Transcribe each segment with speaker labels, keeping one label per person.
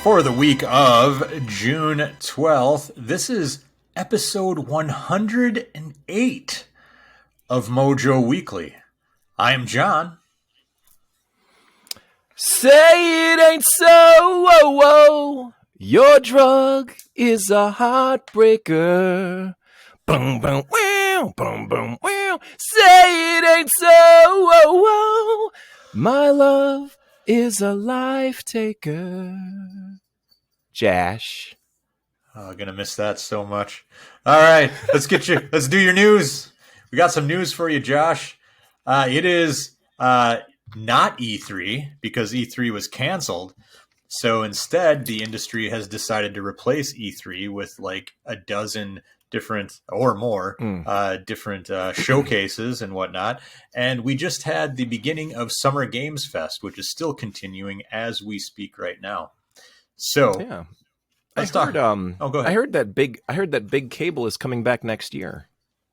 Speaker 1: For the week of June 12th, this is episode 108 of Mojo Weekly. I'm John.
Speaker 2: Say it ain't so, whoa, whoa. Your drug is a heartbreaker. Boom, boom, wow, boom, boom, wow. Say it ain't so, whoa, whoa. My love is a life taker. Jash.
Speaker 1: Oh, gonna miss that so much. All right, let's do your news. We got some news for you, Josh. It is not E3 because E3 was canceled. So instead, the industry has decided to replace E3 with like a dozen different or more different showcases and whatnot. And we just had the beginning of Summer Games Fest, which is still continuing as we speak right now. So
Speaker 2: Yeah.
Speaker 1: let's talk. Go ahead.
Speaker 2: I heard that big cable is coming back next year.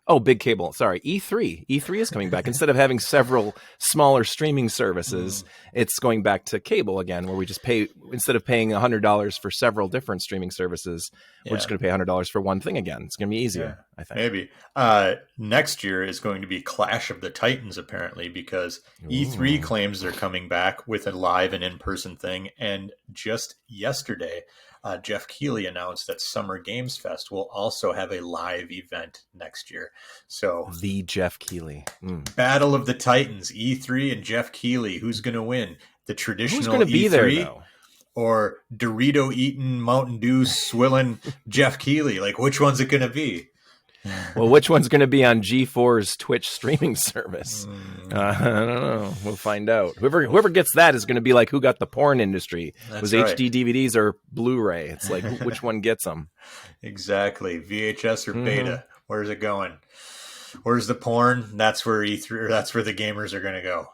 Speaker 2: Oh, big cable. Sorry, E3. E3 is coming back. Instead of having several smaller streaming services, it's going back to cable again, where we just pay, instead of paying $100 for several different streaming services, we're just going to pay $100 for one thing again. It's going to be easier, I think.
Speaker 1: Maybe. Next year is going to be Clash of the Titans, apparently, because E3 claims they're coming back with a live and in-person thing. And just yesterday, Jeff Keighley announced that Summer Games Fest will also have a live event next year. So
Speaker 2: the Jeff Keighley
Speaker 1: Battle of the Titans, E3 and Jeff Keighley. Who's going to win? The traditional
Speaker 2: Who's going to be
Speaker 1: E3
Speaker 2: there, though?
Speaker 1: Or Dorito eating, Mountain Dew swilling Jeff Keighley? Like, which one's it going to be?
Speaker 2: Well, which one's going to be on G4's Twitch streaming service? I don't know. We'll find out. Whoever gets that is going to be like, who got the porn industry? Was right. HD DVDs or Blu-ray? It's like, which one gets them?
Speaker 1: Exactly. VHS or beta? Where's it going? Where's the porn? That's where E3, or that's where the gamers are going to go.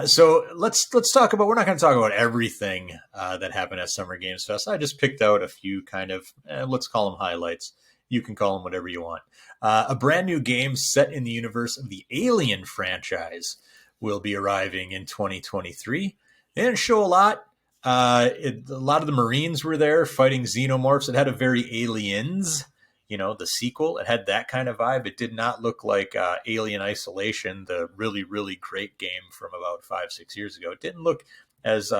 Speaker 1: So let's talk about. We're not going to talk about everything that happened at Summer Games Fest. I just picked out a few kind of let's call them highlights. You can call them whatever you want. A brand new game set in the universe of the Alien franchise will be arriving in 2023. They didn't show a lot. A lot of the Marines were there fighting xenomorphs. It had a very Aliens, the sequel. It had that kind of vibe. It did not look like Alien Isolation, the really, really great game from about 5-6 years ago. It didn't look as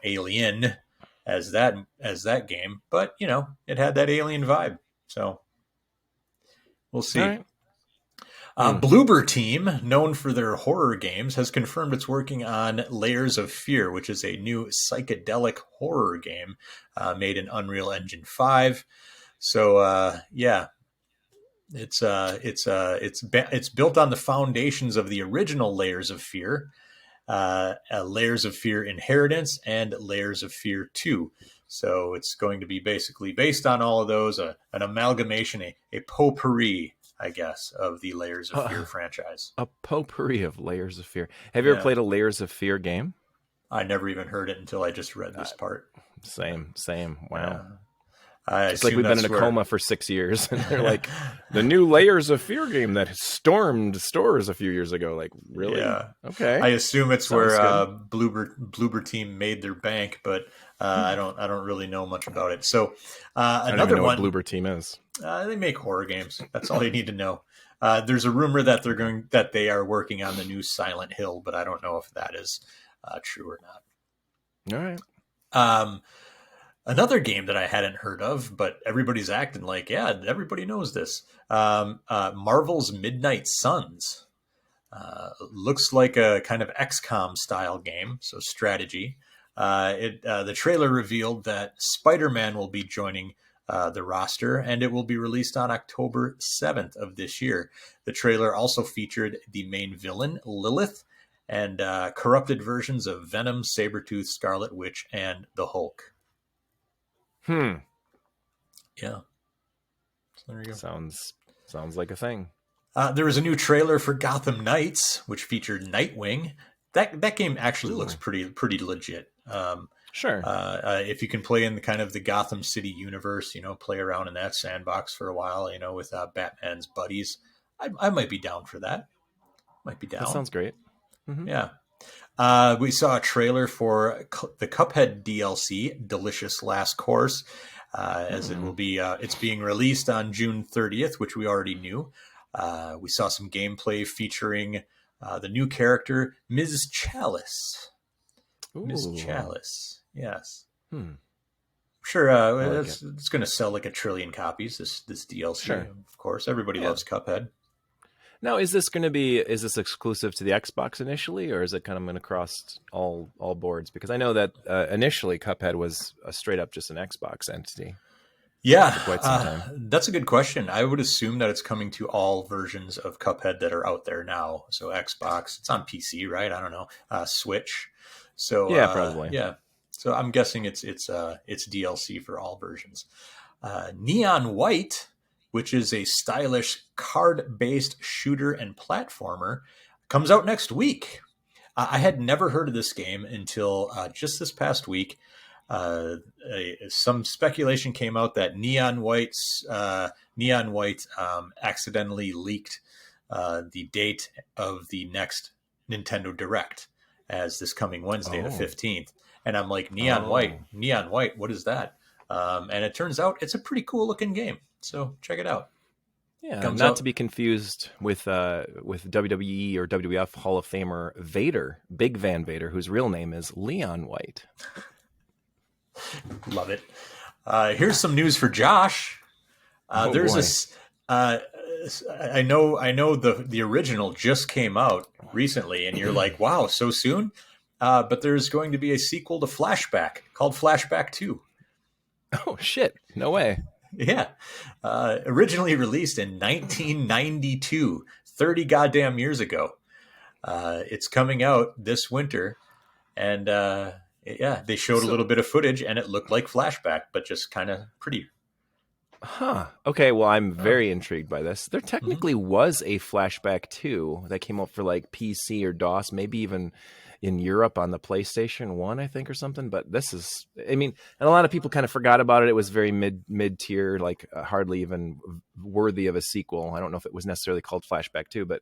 Speaker 1: alien as that game, but it had that Alien vibe. So we'll see.
Speaker 2: All right.
Speaker 1: Bloober Team, known for their horror games, has confirmed it's working on Layers of Fear, which is a new psychedelic horror game made in Unreal Engine 5. So it's built on the foundations of the original Layers of Fear. Layers of Fear Inheritance and Layers of Fear 2. So it's going to be basically based on all of those, an amalgamation, a potpourri, I guess, of the Layers of Fear franchise.
Speaker 2: A potpourri of Layers of Fear. Have you ever played a Layers of Fear game?
Speaker 1: I never even heard it until I just read this part.
Speaker 2: Same. Wow.
Speaker 1: It's
Speaker 2: like we've been in a coma for 6 years, and they're like, the new Layers of Fear game that stormed stores a few years ago. Like, really?
Speaker 1: Yeah.
Speaker 2: Okay.
Speaker 1: I assume it's where Bloober Team made their bank, but I don't really know much about it. So another
Speaker 2: I don't even know
Speaker 1: one,
Speaker 2: what Bloober Team is.
Speaker 1: They make horror games. That's all you need to know. There's a rumor that they are working on the new Silent Hill, but I don't know if that is true or not.
Speaker 2: All right.
Speaker 1: Another game that I hadn't heard of, but everybody's acting like, everybody knows this. Marvel's Midnight Suns. Looks like a kind of XCOM style game, so strategy. The trailer revealed that Spider-Man will be joining the roster, and it will be released on October 7th of this year. The trailer also featured the main villain, Lilith, and corrupted versions of Venom, Sabretooth, Scarlet Witch, and the Hulk.
Speaker 2: Yeah.
Speaker 1: So there you go.
Speaker 2: Sounds like a thing.
Speaker 1: There was a new trailer for Gotham Knights, which featured Nightwing. That game actually looks pretty legit.
Speaker 2: Sure.
Speaker 1: If you can play in the kind of the Gotham City universe, play around in that sandbox for a while, with Batman's buddies, I might be down for that. Might be down.
Speaker 2: That sounds great. Mm-hmm.
Speaker 1: Yeah. We saw a trailer for the Cuphead DLC, Delicious Last Course, as it will be. It's being released on June 30th, which we already knew. We saw some gameplay featuring the new character, Ms. Chalice.
Speaker 2: Ooh.
Speaker 1: Ms. Chalice, yes.
Speaker 2: Sure,
Speaker 1: It's going to sell like 1 trillion copies. This DLC,
Speaker 2: Sure.
Speaker 1: Of course, everybody loves Cuphead.
Speaker 2: Now, is this exclusive to the Xbox initially, or is it kind of going to cross all boards? Because I know that initially Cuphead was straight up just an Xbox entity.
Speaker 1: Yeah,
Speaker 2: for quite some time.
Speaker 1: That's a good question. I would assume that it's coming to all versions of Cuphead that are out there now. So Xbox, it's on PC, right? I don't know, Switch. So
Speaker 2: yeah, probably.
Speaker 1: Yeah. So I'm guessing it's DLC for all versions. Neon White, which is a stylish card-based shooter and platformer, comes out next week. I had never heard of this game until just this past week. Some speculation came out that Neon White accidentally leaked the date of the next Nintendo Direct as this coming Wednesday, the 15th. And I'm like, Neon White, what is that? And it turns out it's a pretty cool looking game. So check it out.
Speaker 2: Yeah, not to be confused with WWE or WWF Hall of Famer Vader, Big Van Vader, whose real name is Leon White.
Speaker 1: Love it. Here's some news for Josh. I know the original just came out recently, and you're like, wow, so soon? But there's going to be a sequel to Flashback called Flashback 2.
Speaker 2: Oh, shit. No way.
Speaker 1: Yeah. Originally released in 1992, 30 goddamn years ago. It's coming out this winter. And they showed a little bit of footage, and it looked like Flashback, but just kind of pretty.
Speaker 2: Huh. Okay, well, I'm very intrigued by this. There technically was a Flashback 2 that came out for like PC or DOS, maybe even in Europe on the PlayStation 1, I think, or something. But this is, I mean, and a lot of people kind of forgot about it. It was very mid-tier, like hardly even worthy of a sequel. I don't know if it was necessarily called Flashback 2, but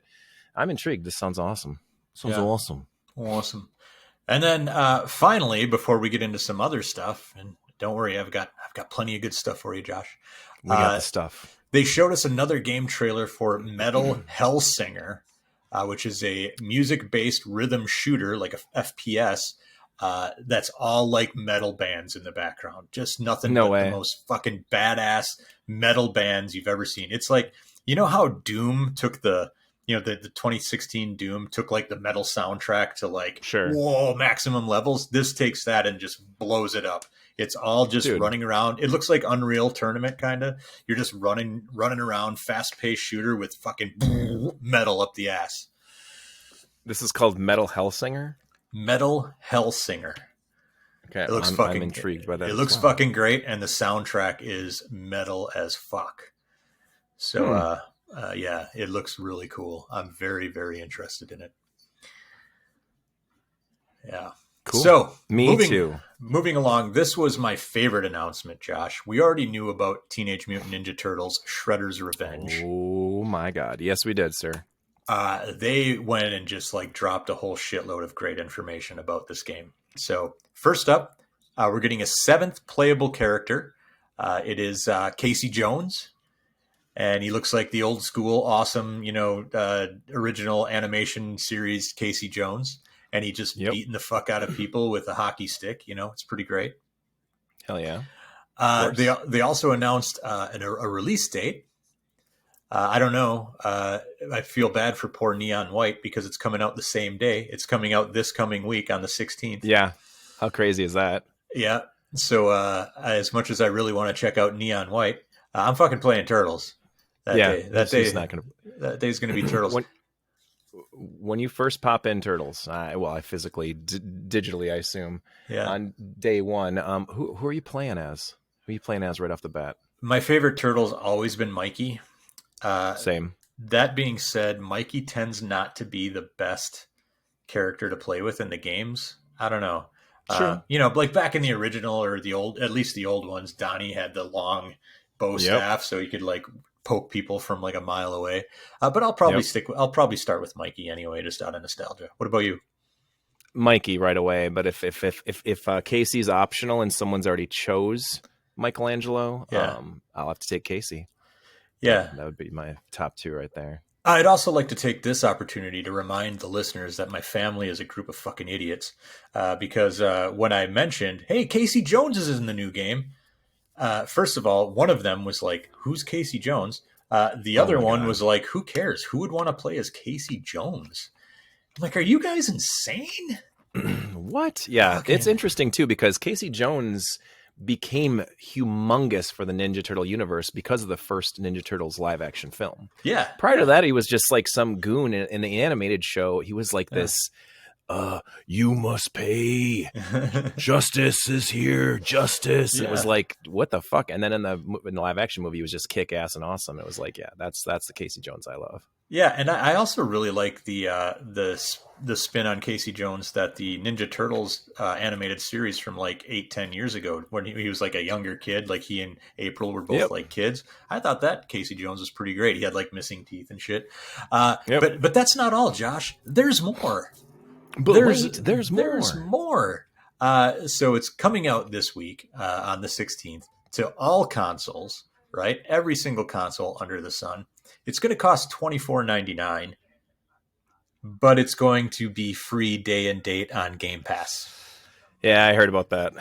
Speaker 2: I'm intrigued. This sounds awesome. Awesome.
Speaker 1: Awesome. And then finally, before we get into some other stuff, and don't worry, I've got plenty of good stuff for you, Josh.
Speaker 2: We got the stuff.
Speaker 1: They showed us another game trailer for Metal Hellsinger, which is a music-based rhythm shooter, like a FPS, that's all like metal bands in the background. Just nothing but the most fucking badass metal bands you've ever seen. It's like, you know how Doom took the 2016 Doom took like the metal soundtrack to like, whoa, maximum levels. This takes that and just blows it up. It's all just running around. It looks like Unreal Tournament, kind of. You're just running around, fast-paced shooter with fucking metal up the ass.
Speaker 2: This is called Metal Hellsinger?
Speaker 1: Metal Hellsinger.
Speaker 2: Okay, I'm intrigued by that.
Speaker 1: It looks fucking great, and the soundtrack is metal as fuck. So, it looks really cool. I'm very, very interested in it. Yeah.
Speaker 2: Cool.
Speaker 1: So,
Speaker 2: too.
Speaker 1: Moving along, this was my favorite announcement, Josh. We already knew about Teenage Mutant Ninja Turtles Shredder's Revenge.
Speaker 2: Oh my God. Yes, we did, sir.
Speaker 1: They went and just like dropped a whole shitload of great information about this game. So first up, we're getting a 7th playable character. It is Casey Jones. And he looks like the old school, awesome, original animation series Casey Jones. And he just beating the fuck out of people with a hockey stick. It's pretty great.
Speaker 2: Hell yeah.
Speaker 1: They also announced a release date. I don't know. I feel bad for poor Neon White because it's coming out the same day. It's coming out this coming week on the 16th.
Speaker 2: Yeah. How crazy is that?
Speaker 1: Yeah. So as much as I really want to check out Neon White, I'm fucking playing Turtles. That day's going to be Turtles.
Speaker 2: When you first pop in Turtles, I physically, digitally, I assume, on day one, who are you playing as? Who are you playing as right off the bat?
Speaker 1: My favorite Turtle's always been Mikey.
Speaker 2: Same. That
Speaker 1: being said, Mikey tends not to be the best character to play with in the games. I don't know.
Speaker 2: Sure.
Speaker 1: Like back in the original or at least the old ones, Donnie had the long bow staff, so he could like poke people from like a mile away. But I'll probably start with Mikey anyway, just out of nostalgia. What about you?
Speaker 2: Mikey right away. But if Casey's optional and someone's already chose Michelangelo,
Speaker 1: Yeah.
Speaker 2: I'll have to take Casey.
Speaker 1: Yeah.
Speaker 2: That would be my top 2 right there.
Speaker 1: I'd also like to take this opportunity to remind the listeners that my family is a group of fucking idiots. Because when I mentioned, hey, Casey Jones is in the new game, first of all, one of them was like, who's Casey Jones? The other one
Speaker 2: God.
Speaker 1: was like, who cares? Who would want to play as Casey Jones? I'm like, are you guys insane?
Speaker 2: What? Yeah,
Speaker 1: Fucking-
Speaker 2: it's interesting too because Casey Jones became humongous for the Ninja Turtle universe because of the first Ninja Turtles live action film.
Speaker 1: Yeah.
Speaker 2: Prior to that, he was just like some goon in the animated show. He was like this, you must pay. Justice is here. Justice.
Speaker 1: Yeah.
Speaker 2: It was like, what the fuck? And then in the live action movie, he was just kick ass and awesome. It was like, yeah, that's the Casey Jones I love.
Speaker 1: Yeah, and I also really like the spin on Casey Jones that the Ninja Turtles animated series from like 8-10 years ago when he was like a younger kid, like he and April were both like kids. I thought that Casey Jones was pretty great. He had like missing teeth and shit. But that's not all, Josh. There's more.
Speaker 2: But there's more.
Speaker 1: There's more. So it's coming out this week on the 16th to all consoles, right? Every single console under the sun. It's going to cost $24.99, but it's going to be free day and date on Game Pass.
Speaker 2: Yeah, I heard about that.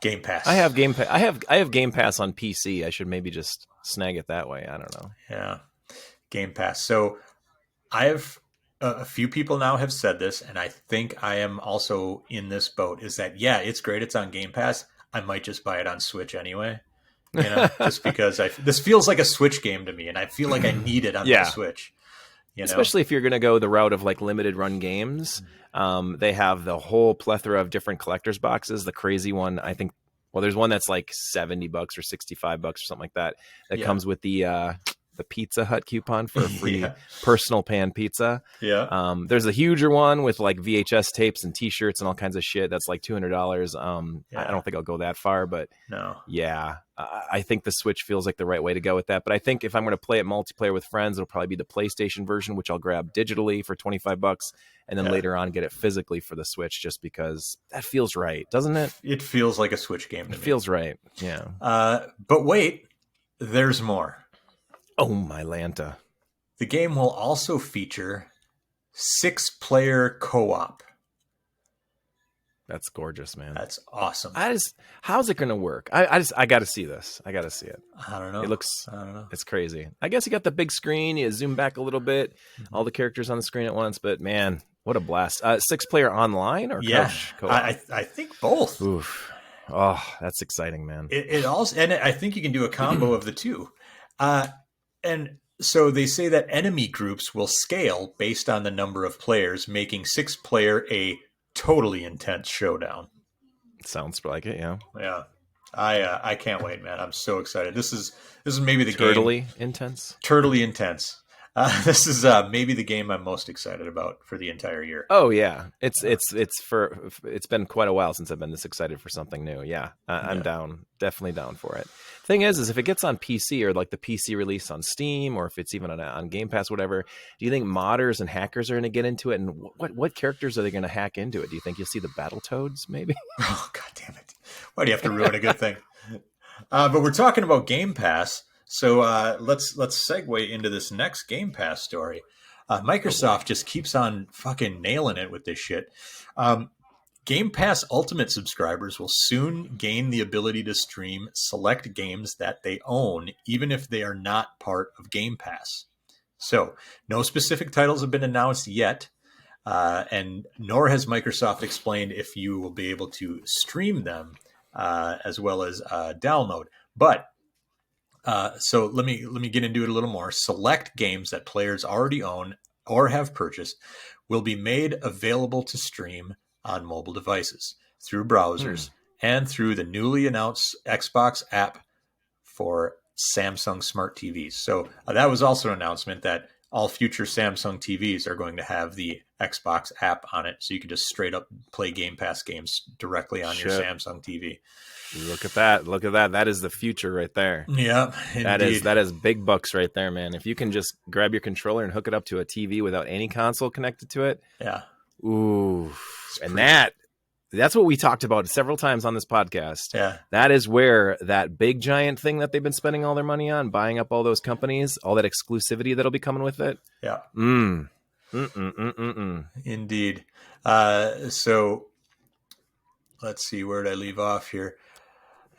Speaker 1: Game Pass.
Speaker 2: I have Game Pass. I have Game Pass on PC. I should maybe just snag it that way. I don't know.
Speaker 1: Yeah, Game Pass. So I have a few people now have said this, and I think I am also in this boat. Is that it's great. It's on Game Pass. I might just buy it on Switch anyway. You know, just because this feels like a Switch game to me, and I feel like I need it on the Switch. You know?
Speaker 2: Especially if you're going to go the route of like limited run games. They have the whole plethora of different collector's boxes. The crazy one, I think, well, there's one that's like $70 or $65 or something like that. That comes with the Pizza Hut coupon for free personal pan pizza.
Speaker 1: Yeah.
Speaker 2: There's a huger one with like VHS tapes and T-shirts and all kinds of shit. That's like $200. I don't think I'll go that far, but
Speaker 1: no.
Speaker 2: Yeah, I think the Switch feels like the right way to go with that. But I think if I'm going to play it multiplayer with friends, it'll probably be the PlayStation version, which I'll grab digitally for $25, and then later on get it physically for the Switch, just because that feels right, doesn't it?
Speaker 1: It feels like a Switch game to me.
Speaker 2: It feels right. Yeah.
Speaker 1: But wait, there's more.
Speaker 2: Oh, my Lanta.
Speaker 1: The game will also feature 6-player co-op.
Speaker 2: That's gorgeous, man.
Speaker 1: That's awesome.
Speaker 2: How's it going to work? I got to see this. I got to see it.
Speaker 1: I don't know.
Speaker 2: I don't know. It's crazy. I guess you got the big screen. You zoom back a little bit, all the characters on the screen at once. But man, what a blast! 6-player online or couch co-op?
Speaker 1: I think both.
Speaker 2: Oof. Oh, that's exciting, man.
Speaker 1: It also, and I think you can do a combo of the two. And so they say that enemy groups will scale based on the number of players, making 6-player a totally intense showdown.
Speaker 2: Sounds like it, yeah.
Speaker 1: Yeah. I can't wait, man. I'm so excited. This is maybe the
Speaker 2: game. Intense?
Speaker 1: Turtly intense. This is maybe the game I'm most excited about for the entire year.
Speaker 2: Oh yeah, it's been quite a while since I've been this excited for something new. Yeah, I'm down, definitely down for it. Thing is if it gets on PC or like the PC release on Steam, or if it's even on Game Pass, whatever, do you think modders and hackers are going to get into it? And what characters are they going to hack into it? Do you think you'll see the Battletoads maybe?
Speaker 1: Oh god damn it! Why do you have to ruin a good thing? But we're talking about Game Pass. So let's segue into this next Game Pass story. Microsoft just keeps on fucking nailing it with this shit. Game Pass Ultimate subscribers will soon gain the ability to stream select games that they own, even if they are not part of Game Pass. So no specific titles have been announced yet, and nor has Microsoft explained if you will be able to stream them as well as download. But so let me get into it a little more. Select games that players already own or have purchased will be made available to stream on mobile devices through browsers and through the newly announced Xbox app for Samsung smart TVs. So that was also an announcement that all future Samsung TVs are going to have the Xbox app on it, so you can just straight up play Game Pass games directly on your Samsung TV.
Speaker 2: Look at that. That is the future right there.
Speaker 1: Yeah, indeed.
Speaker 2: That is big bucks right there, man. If you can just grab your controller and hook it up to a TV without any console connected to it.
Speaker 1: Yeah.
Speaker 2: Ooh, and that's what we talked about several times on this podcast.
Speaker 1: Yeah.
Speaker 2: That is where that big giant thing that they've been spending all their money on, buying up all those companies, all that exclusivity that'll be coming with it.
Speaker 1: Yeah. Indeed. So let's see, where did I leave off here?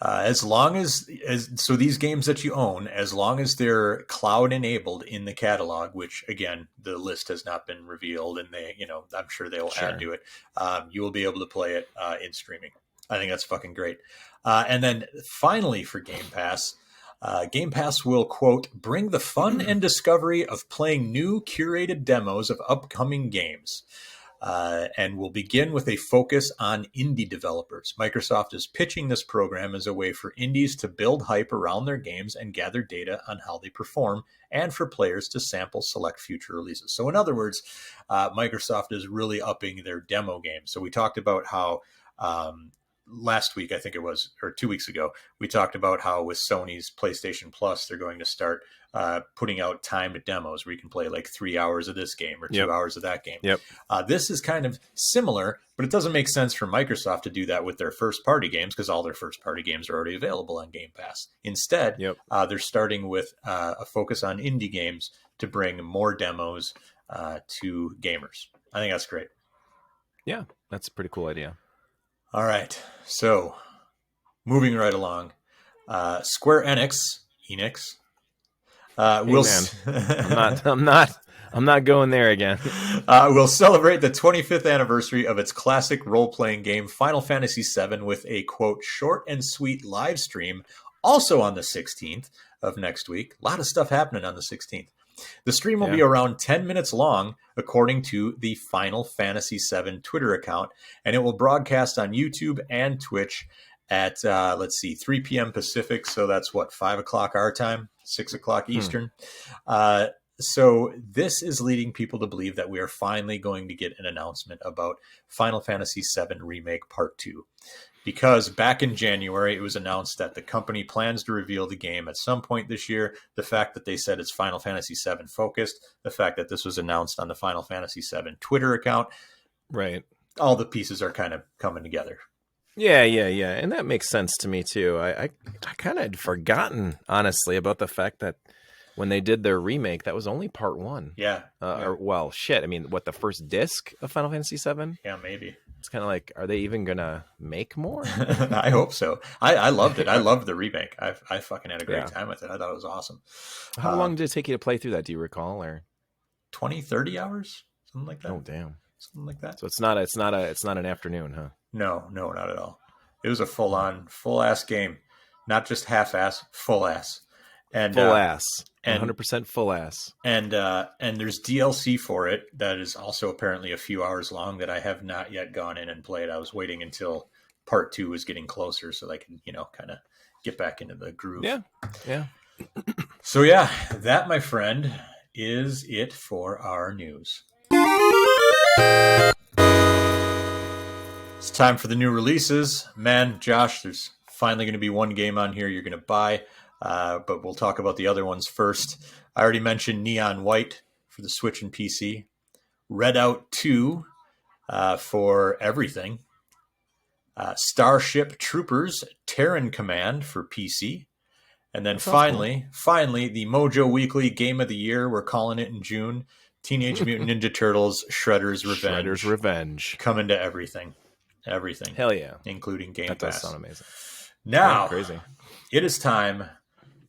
Speaker 1: As long as so these games that you own, as long as they're cloud enabled in the catalog, which again, the list has not been revealed, and I'm sure they will add to it. You will be able to play it in streaming. I think that's fucking great. And then finally for Game Pass, Game Pass will, quote, bring the fun and discovery of playing new curated demos of upcoming games. And will begin with a focus on indie developers. Microsoft is pitching this program as a way for indies to build hype around their games and gather data on how they perform, and for players to sample select future releases. So in other words, Microsoft is really upping their demo game. So we talked about how last week, I think it was, or 2 weeks ago, we talked about how with Sony's PlayStation Plus, they're going to start putting out timed demos where you can play like 3 hours of this game or 2 hours of that game. This is kind of similar, but it doesn't make sense for Microsoft to do that with their first party games because all their first party games are already available on Game Pass. Instead, they're starting with a focus on indie games to bring more demos to gamers. I think that's great. Yeah,
Speaker 2: that's a pretty cool idea.
Speaker 1: All right, so moving right along, Square Enix.
Speaker 2: I'm not going there again.
Speaker 1: We'll celebrate the 25th anniversary of its classic role-playing game Final Fantasy VII with a, quote, short and sweet live stream also on the 16th of next week. A lot of stuff happening on the 16th. The stream will be around 10 minutes long, according to the Final Fantasy VII Twitter account, and it will broadcast on YouTube and Twitch at, 3 p.m. Pacific. So that's 5 o'clock our time, 6 o'clock Eastern. So this is leading people to believe that we are finally going to get an announcement about Final Fantasy VII Remake Part 2. Because back in January, it was announced that the company plans to reveal the game at some point this year. The fact that they said it's Final Fantasy VII focused, the fact that this was announced on the Final Fantasy VII Twitter account.
Speaker 2: Right.
Speaker 1: All the pieces are kind of coming together.
Speaker 2: Yeah. And that makes sense to me, too. I kind of had forgotten, honestly, about the fact that when they did their remake, that was only part 1.
Speaker 1: Yeah.
Speaker 2: The first disc of Final Fantasy VII?
Speaker 1: Yeah, maybe.
Speaker 2: It's kind of like, are they even going to make more?
Speaker 1: I hope so. I loved it. I loved the remake. I fucking had a great time with it. I thought it was awesome.
Speaker 2: How long did it take you to play through that? Do you recall? Or
Speaker 1: 20, 30 hours? Something like that.
Speaker 2: Oh, damn.
Speaker 1: Something like that.
Speaker 2: So it's not an afternoon, huh?
Speaker 1: No, not at all. It was a full-ass game. Not just half-ass, full-ass. And
Speaker 2: full ass. 100% full ass.
Speaker 1: And there's DLC for it that is also apparently a few hours long that I have not yet gone in and played. I was waiting until part 2 was getting closer so I can, kind of get back into the groove.
Speaker 2: Yeah.
Speaker 1: So yeah, that, my friend, is it for our news. It's time for the new releases. Man, Josh, there's finally going to be one game on here you're going to buy. But we'll talk about the other ones first. I already mentioned Neon White for the Switch and PC. Redout 2 for everything. Starship Troopers Terran Command for PC. And then finally, the MoJoWeekly Game of the Year, we're calling it in June, Teenage Mutant Ninja Turtles Shredder's Revenge. Coming to everything. Everything.
Speaker 2: Hell yeah.
Speaker 1: Including Game Pass.
Speaker 2: That does sound amazing.
Speaker 1: Now,
Speaker 2: crazy.
Speaker 1: It is time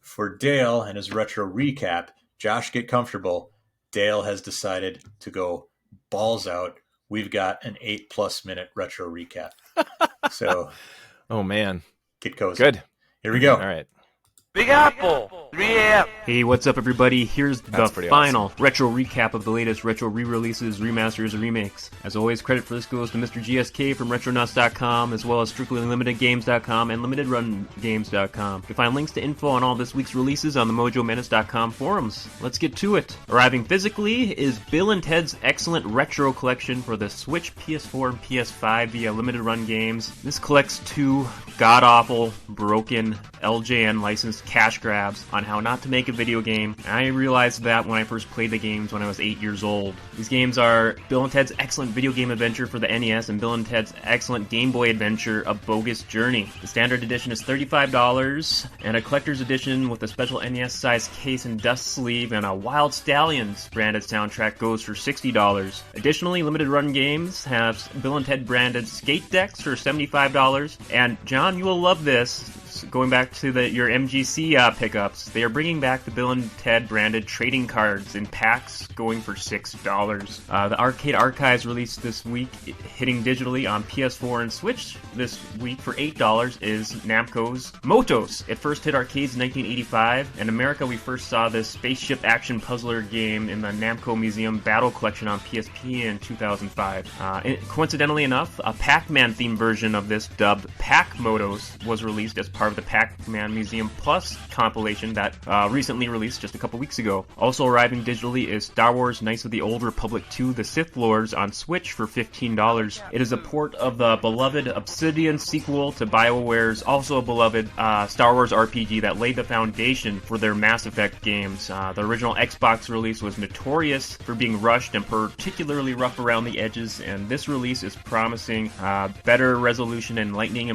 Speaker 1: for Dale and his retro recap. Josh, get comfortable. Dale has decided to go balls out. We've got an 8+ minute retro recap. So,
Speaker 2: oh man,
Speaker 1: get cozy.
Speaker 2: Good.
Speaker 1: Here we go.
Speaker 2: All right.
Speaker 3: Big Apple, 3 a.m.
Speaker 4: Hey, what's up, everybody? Here's the final
Speaker 2: awesome.
Speaker 4: retro recap of the latest retro re-releases, remasters, and remakes. As always, credit for this goes to Mr. GSK from RetroNuts.com, as well as StrictlyLimitedGames.com and LimitedRunGames.com. You can find links to info on all this week's releases on the MojoMenace.com forums. Let's get to it. Arriving physically is Bill and Ted's excellent retro collection for the Switch, PS4, and PS5 via Limited Run Games. This collects 2 god-awful, broken, LJN licensed cash grabs on on how not to make a video game. And I realized that when I first played the games when I was 8 years old. These games are Bill and Ted's Excellent Video Game Adventure for the NES and Bill and Ted's Excellent Game Boy Adventure, A Bogus Journey. The standard edition is $35, and a collector's edition with a special NES-sized case and dust sleeve and a Wild Stallions branded soundtrack goes for $60. Additionally, limited run games have Bill and Ted branded skate decks for $75. And John, you will love this. Going back to your MGC pickups, they are bringing back the Bill and Ted branded trading cards in packs going for $6. The Arcade Archives released this week, hitting digitally on PS4 and Switch this week for $8, is Namco's Motos. It first hit arcades in 1985. In America, we first saw this spaceship action puzzler game in the Namco Museum Battle Collection on PSP in 2005. Coincidentally enough, a Pac-Man themed version of this, dubbed Pac Motos, was released as part of the Pac-Man Museum Plus compilation that recently released just a couple weeks ago. Also arriving digitally is Star Wars Knights of the Old Republic 2 The Sith Lords on Switch for $15. It is a port of the beloved Obsidian sequel to BioWare's also beloved Star Wars RPG that laid the foundation for their Mass Effect games. The original Xbox release was notorious for being rushed and particularly rough around the edges, and this release is promising better resolution and lighting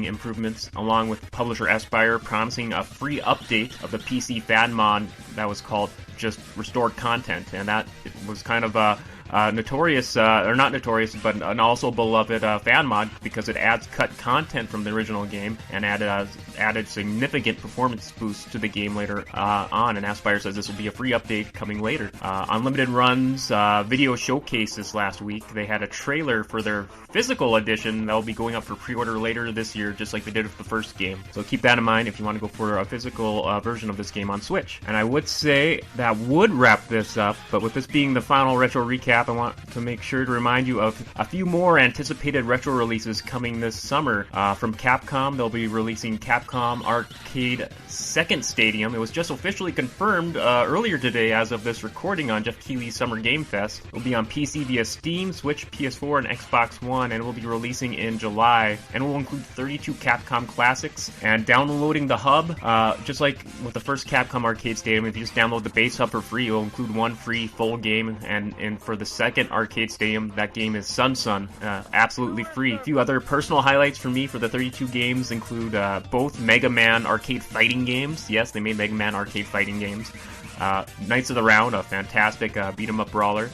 Speaker 4: improvements, along with publisher Aspyr promising a free update of the PC fan mod that was called just Restored Content, and that was kind of notorious, or not notorious, but an also beloved fan mod because it adds cut content from the original game and added significant performance boosts to the game later on, and Aspyr says this will be a free update coming later. Unlimited Run's video showcase this last week, they had a trailer for their physical edition that will be going up for pre-order later this year, just like they did with the first game. So keep that in mind if you want to go for a physical version of this game on Switch. And I would say that would wrap this up, but with this being the final retro recap, I want to make sure to remind you of a few more anticipated retro releases coming this summer. From Capcom, they'll be releasing Capcom Arcade Second Stadium. It was just officially confirmed earlier today as of this recording on Jeff Keighley's Summer Game Fest. It will be on PC via Steam, Switch, PS4, and Xbox One, and it will be releasing in July. And it will include 32 Capcom classics. And downloading the hub, just like with the first Capcom Arcade Stadium, if you just download the base hub for free, it will include one free full game, and for the second Arcade Stadium, that game is Sun, absolutely free. A few other personal highlights for me for the 32 games include both Mega Man arcade fighting games. Yes, they made Mega Man arcade fighting games. Knights of the Round, a fantastic beat-em-up brawler.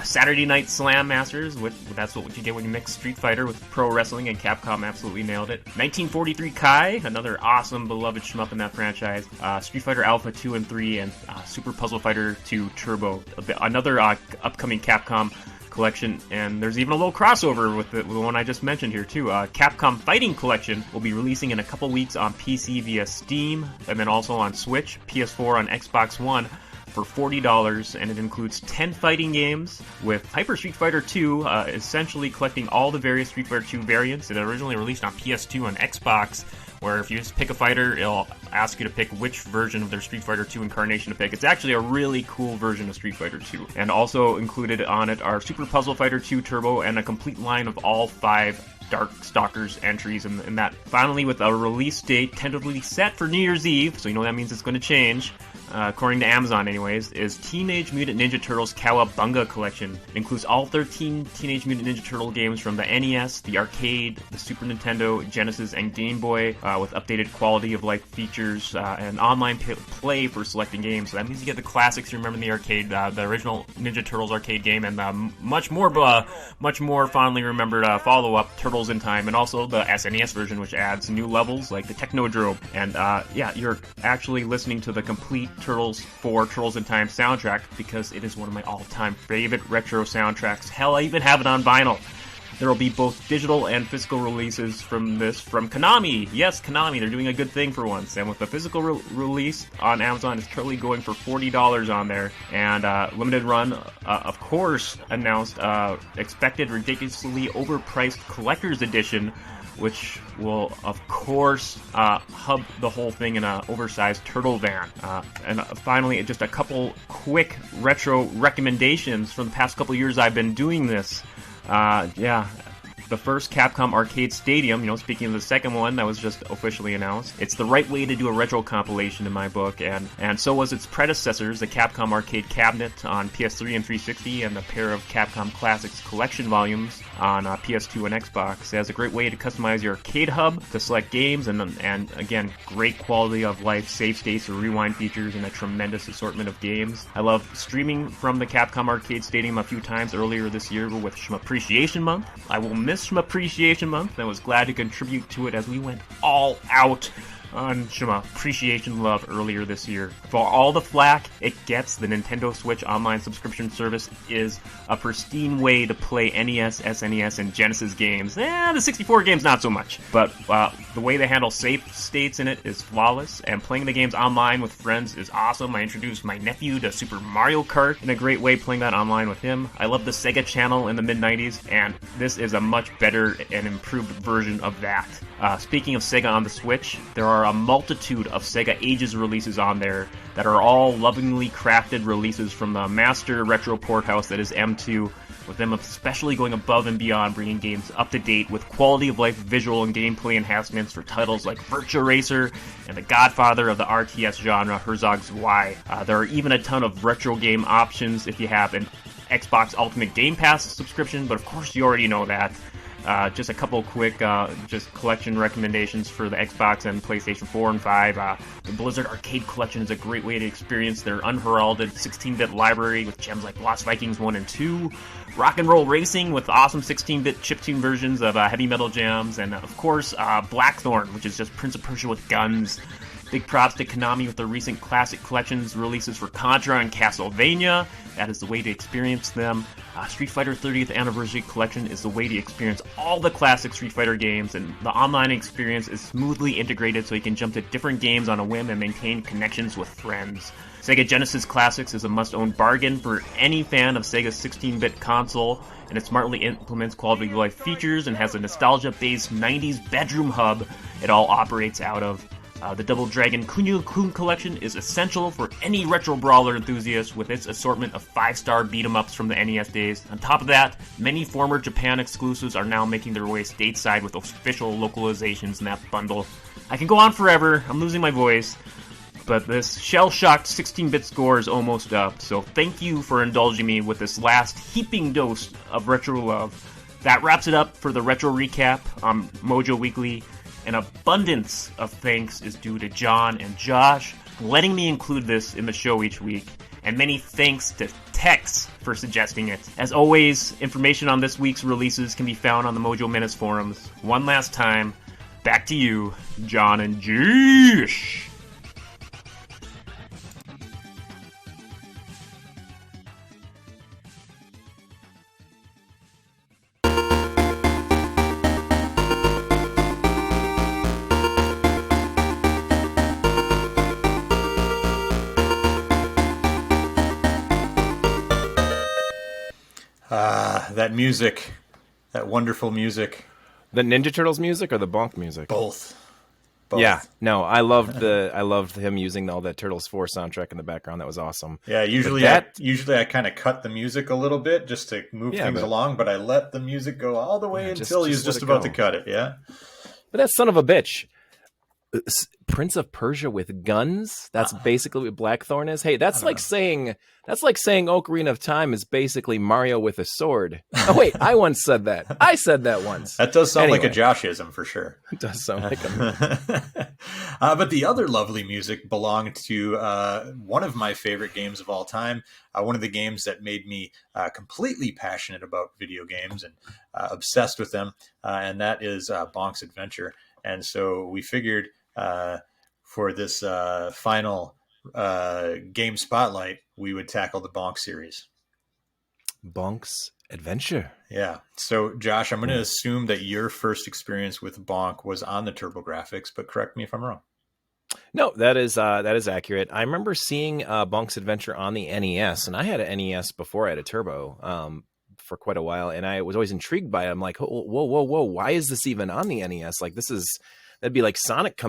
Speaker 4: Saturday Night Slam Masters, that's what you get when you mix Street Fighter with pro wrestling, and Capcom absolutely nailed it. 1943 Kai, another awesome beloved shmup in that franchise. Street Fighter Alpha 2 and 3, and Super Puzzle Fighter 2 Turbo, another upcoming Capcom collection, and there's even a little crossover with the one I just mentioned here too. Capcom Fighting Collection will be releasing in a couple weeks on PC via Steam, and then also on Switch, PS4, on Xbox One for $40, and it includes 10 fighting games with Hyper Street Fighter 2, essentially collecting all the various Street Fighter 2 variants. It originally released on PS2 and Xbox, where if you just pick a fighter, it'll ask you to pick which version of their Street Fighter 2 incarnation to pick. It's actually a really cool version of Street Fighter 2. And also included on it are Super Puzzle Fighter 2 Turbo and a complete line of all 5 Darkstalkers entries, and that finally, with a release date tentatively set for New Year's Eve, so you know that means it's going to change, according to Amazon anyways, is Teenage Mutant Ninja Turtles Cowabunga Collection. It includes all 13 Teenage Mutant Ninja Turtle games from the NES, the arcade, the Super Nintendo, Genesis, and Game Boy, with updated quality of life features and online play for selecting games. So that means you get the classics you remember in the arcade, the original Ninja Turtles arcade game, and much more fondly remembered follow-up, Turtles in Time, and also the SNES version, which adds new levels like the Technodrome. And you're actually listening to the complete Turtles 4 Turtles in Time soundtrack, because it is one of my all-time favorite retro soundtracks. Hell, I even have it on vinyl. There will be both digital and physical releases from Konami. Yes, Konami, they're doing a good thing for once. And with the physical release on Amazon, it's currently going for $40 on there. And Limited Run, of course, announced expected ridiculously overpriced collector's edition, which will, of course, hub the whole thing in an oversized turtle van. And finally, just a couple quick retro recommendations. From the past couple years I've been doing this. the first Capcom Arcade Stadium, speaking of the second one that was just officially announced. It's the right way to do a retro compilation in my book, and so was its predecessors, the Capcom Arcade Cabinet on PS3 and 360, and the pair of Capcom Classics collection volumes on PS2 and Xbox. It has a great way to customize your arcade hub to select games, and again, great quality of life, save states or rewind features, and a tremendous assortment of games. I love streaming from the Capcom Arcade Stadium a few times earlier this year with Shma Appreciation Month. I will miss Shma Appreciation Month and was glad to contribute to it as we went all out on Shema Appreciation Love earlier this year. For all the flack it gets, the Nintendo Switch online subscription service is a pristine way to play NES, SNES, and Genesis games. The 64 games not so much, but the way they handle save states in it is flawless, and playing the games online with friends is awesome. I introduced my nephew to Super Mario Kart in a great way, playing that online with him. I love the Sega Channel in the mid-90s, and this is a much better and improved version of that. Speaking of Sega on the Switch, there are a multitude of Sega Ages releases on there that are all lovingly crafted releases from the master retro porthouse that is M2, with them especially going above and beyond, bringing games up to date with quality of life visual and gameplay enhancements for titles like Virtua Racer and the godfather of the RTS genre, Herzog's Y. There are even a ton of retro game options if you have an Xbox Ultimate Game Pass subscription, but of course you already know that. Just a couple quick just collection recommendations for the Xbox and PlayStation 4 and 5. The Blizzard Arcade Collection is a great way to experience their unheralded 16-bit library with gems like Lost Vikings 1 and 2. Rock and Roll Racing with awesome 16-bit chiptune versions of Heavy Metal jams. And of course, Blackthorn, which is just Prince of Persia with guns. Big props to Konami with the recent Classic Collections releases for Contra and Castlevania. That is the way to experience them. Street Fighter 30th Anniversary Collection is the way to experience all the classic Street Fighter games, and the online experience is smoothly integrated so you can jump to different games on a whim and maintain connections with friends. Sega Genesis Classics is a must-own bargain for any fan of Sega's 16-bit console, and it smartly implements quality of life features and has a nostalgia-based 90s bedroom hub it all operates out of. The Double Dragon Kunio-kun collection is essential for any retro brawler enthusiast with its assortment of 5-star beat-em-ups from the NES days. On top of that, many former Japan exclusives are now making their way stateside with official localizations in that bundle. I can go on forever, I'm losing my voice, but this shell-shocked 16-bit score is almost up, so thank you for indulging me with this last heaping dose of retro love. That wraps it up for the Retro Recap on MoJoWeekly. An abundance of thanks is due to John and Josh for letting me include this in the show each week, and many thanks to Tex for suggesting it. As always, information on this week's releases can be found on the Mojo Menace forums. One last time, back to you, John and Josh.
Speaker 1: That music, that wonderful music.
Speaker 2: The Ninja Turtles music or the Bonk music?
Speaker 1: Both.
Speaker 2: Yeah, no, I loved him using all that Turtles 4 soundtrack in the background. That was awesome.
Speaker 1: Yeah, usually I kind of cut the music a little bit just to move things along, but I let the music go all the way until he's just about to cut it. Yeah,
Speaker 2: but that son of a bitch, Prince of Persia with guns. That's basically what Blackthorn is. Hey, that's like saying Ocarina of Time is basically Mario with a sword. Oh wait, I once said that. I said that once.
Speaker 1: That does sound like a Joshism for sure.
Speaker 2: It does sound like a.
Speaker 1: But the other lovely music belonged to one of my favorite games of all time. One of the games that made me completely passionate about video games and obsessed with them, and that is Bonk's Adventure. And so we figured for this final game spotlight, we would tackle the Bonk series.
Speaker 2: Bonk's Adventure.
Speaker 1: Yeah. So, Josh, I'm going to assume that your first experience with Bonk was on the TurboGrafx, but correct me if I'm wrong.
Speaker 2: No, that is accurate. I remember seeing Bonk's Adventure on the NES, and I had an NES before I had a Turbo. For quite a while, and I was always intrigued by it. I'm like, whoa, why is this even on the NES? Like, this is that'd be like Sonic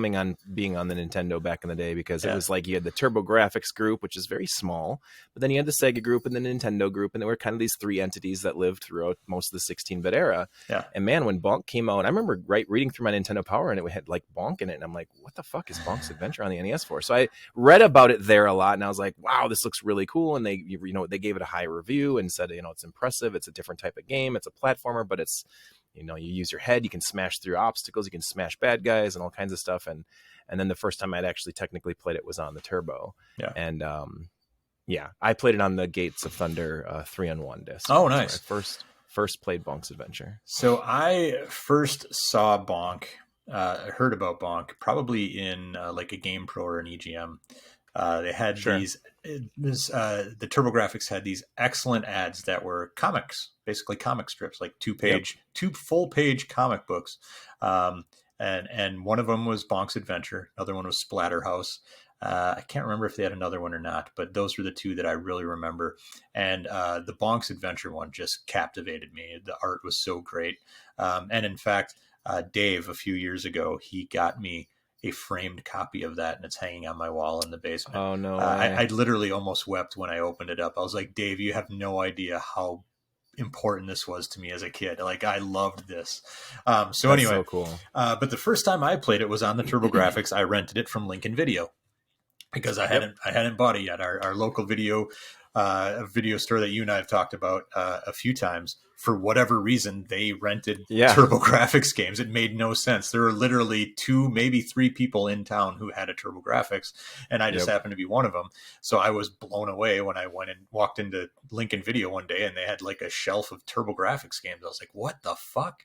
Speaker 2: being on the Nintendo back in the day, because it was like you had the TurboGrafx group, which is very small, but then you had the Sega group and the Nintendo group, and there were kind of these three entities that lived throughout most of the 16-bit era.
Speaker 1: Yeah.
Speaker 2: And man, when Bonk came out, I remember reading through my Nintendo Power, and it had like Bonk in it, and I'm like, what the fuck is Bonk's Adventure on the NES for? So I read about it there a lot, and I was like, wow, this looks really cool. And they gave it a high review and said, it's impressive. It's a different type of game. It's a platformer, but it's, you use your head, you can smash through obstacles, you can smash bad guys and all kinds of stuff. And then the first time I'd actually technically played it was on the Turbo.
Speaker 1: Yeah.
Speaker 2: And I played it on the Gates of Thunder 3-in-1 disc.
Speaker 1: Oh, nice.
Speaker 2: First played Bonk's Adventure.
Speaker 1: So I first saw Bonk, heard about Bonk probably in like a Game Pro or an EGM. They had the TurboGrafx had these excellent ads that were comics, basically comic strips, like two full page comic books. And one of them was Bonk's Adventure. Another one was Splatterhouse. I can't remember if they had another one or not, but those were the two that I really remember. And the Bonk's Adventure one just captivated me. The art was so great. And in fact, Dave, a few years ago, he got me a framed copy of that, and it's hanging on my wall in the basement.
Speaker 2: Oh, no.
Speaker 1: I literally almost wept when I opened it up. I was like, Dave, you have no idea how important this was to me as a kid. Like, I loved this. That's anyway,
Speaker 2: so cool.
Speaker 1: But the first time I played it was on the TurboGrafx. I rented it from Lincoln Video because I hadn't bought it yet. Our local video store that you and I have talked about a few times, for whatever reason, they rented TurboGrafx games. It made no sense. There were literally 2, maybe 3 people in town who had a TurboGrafx, and I just happened to be one of them. So I was blown away when I went and walked into Lincoln Video one day, and they had like a shelf of TurboGrafx games. I was like, what the fuck?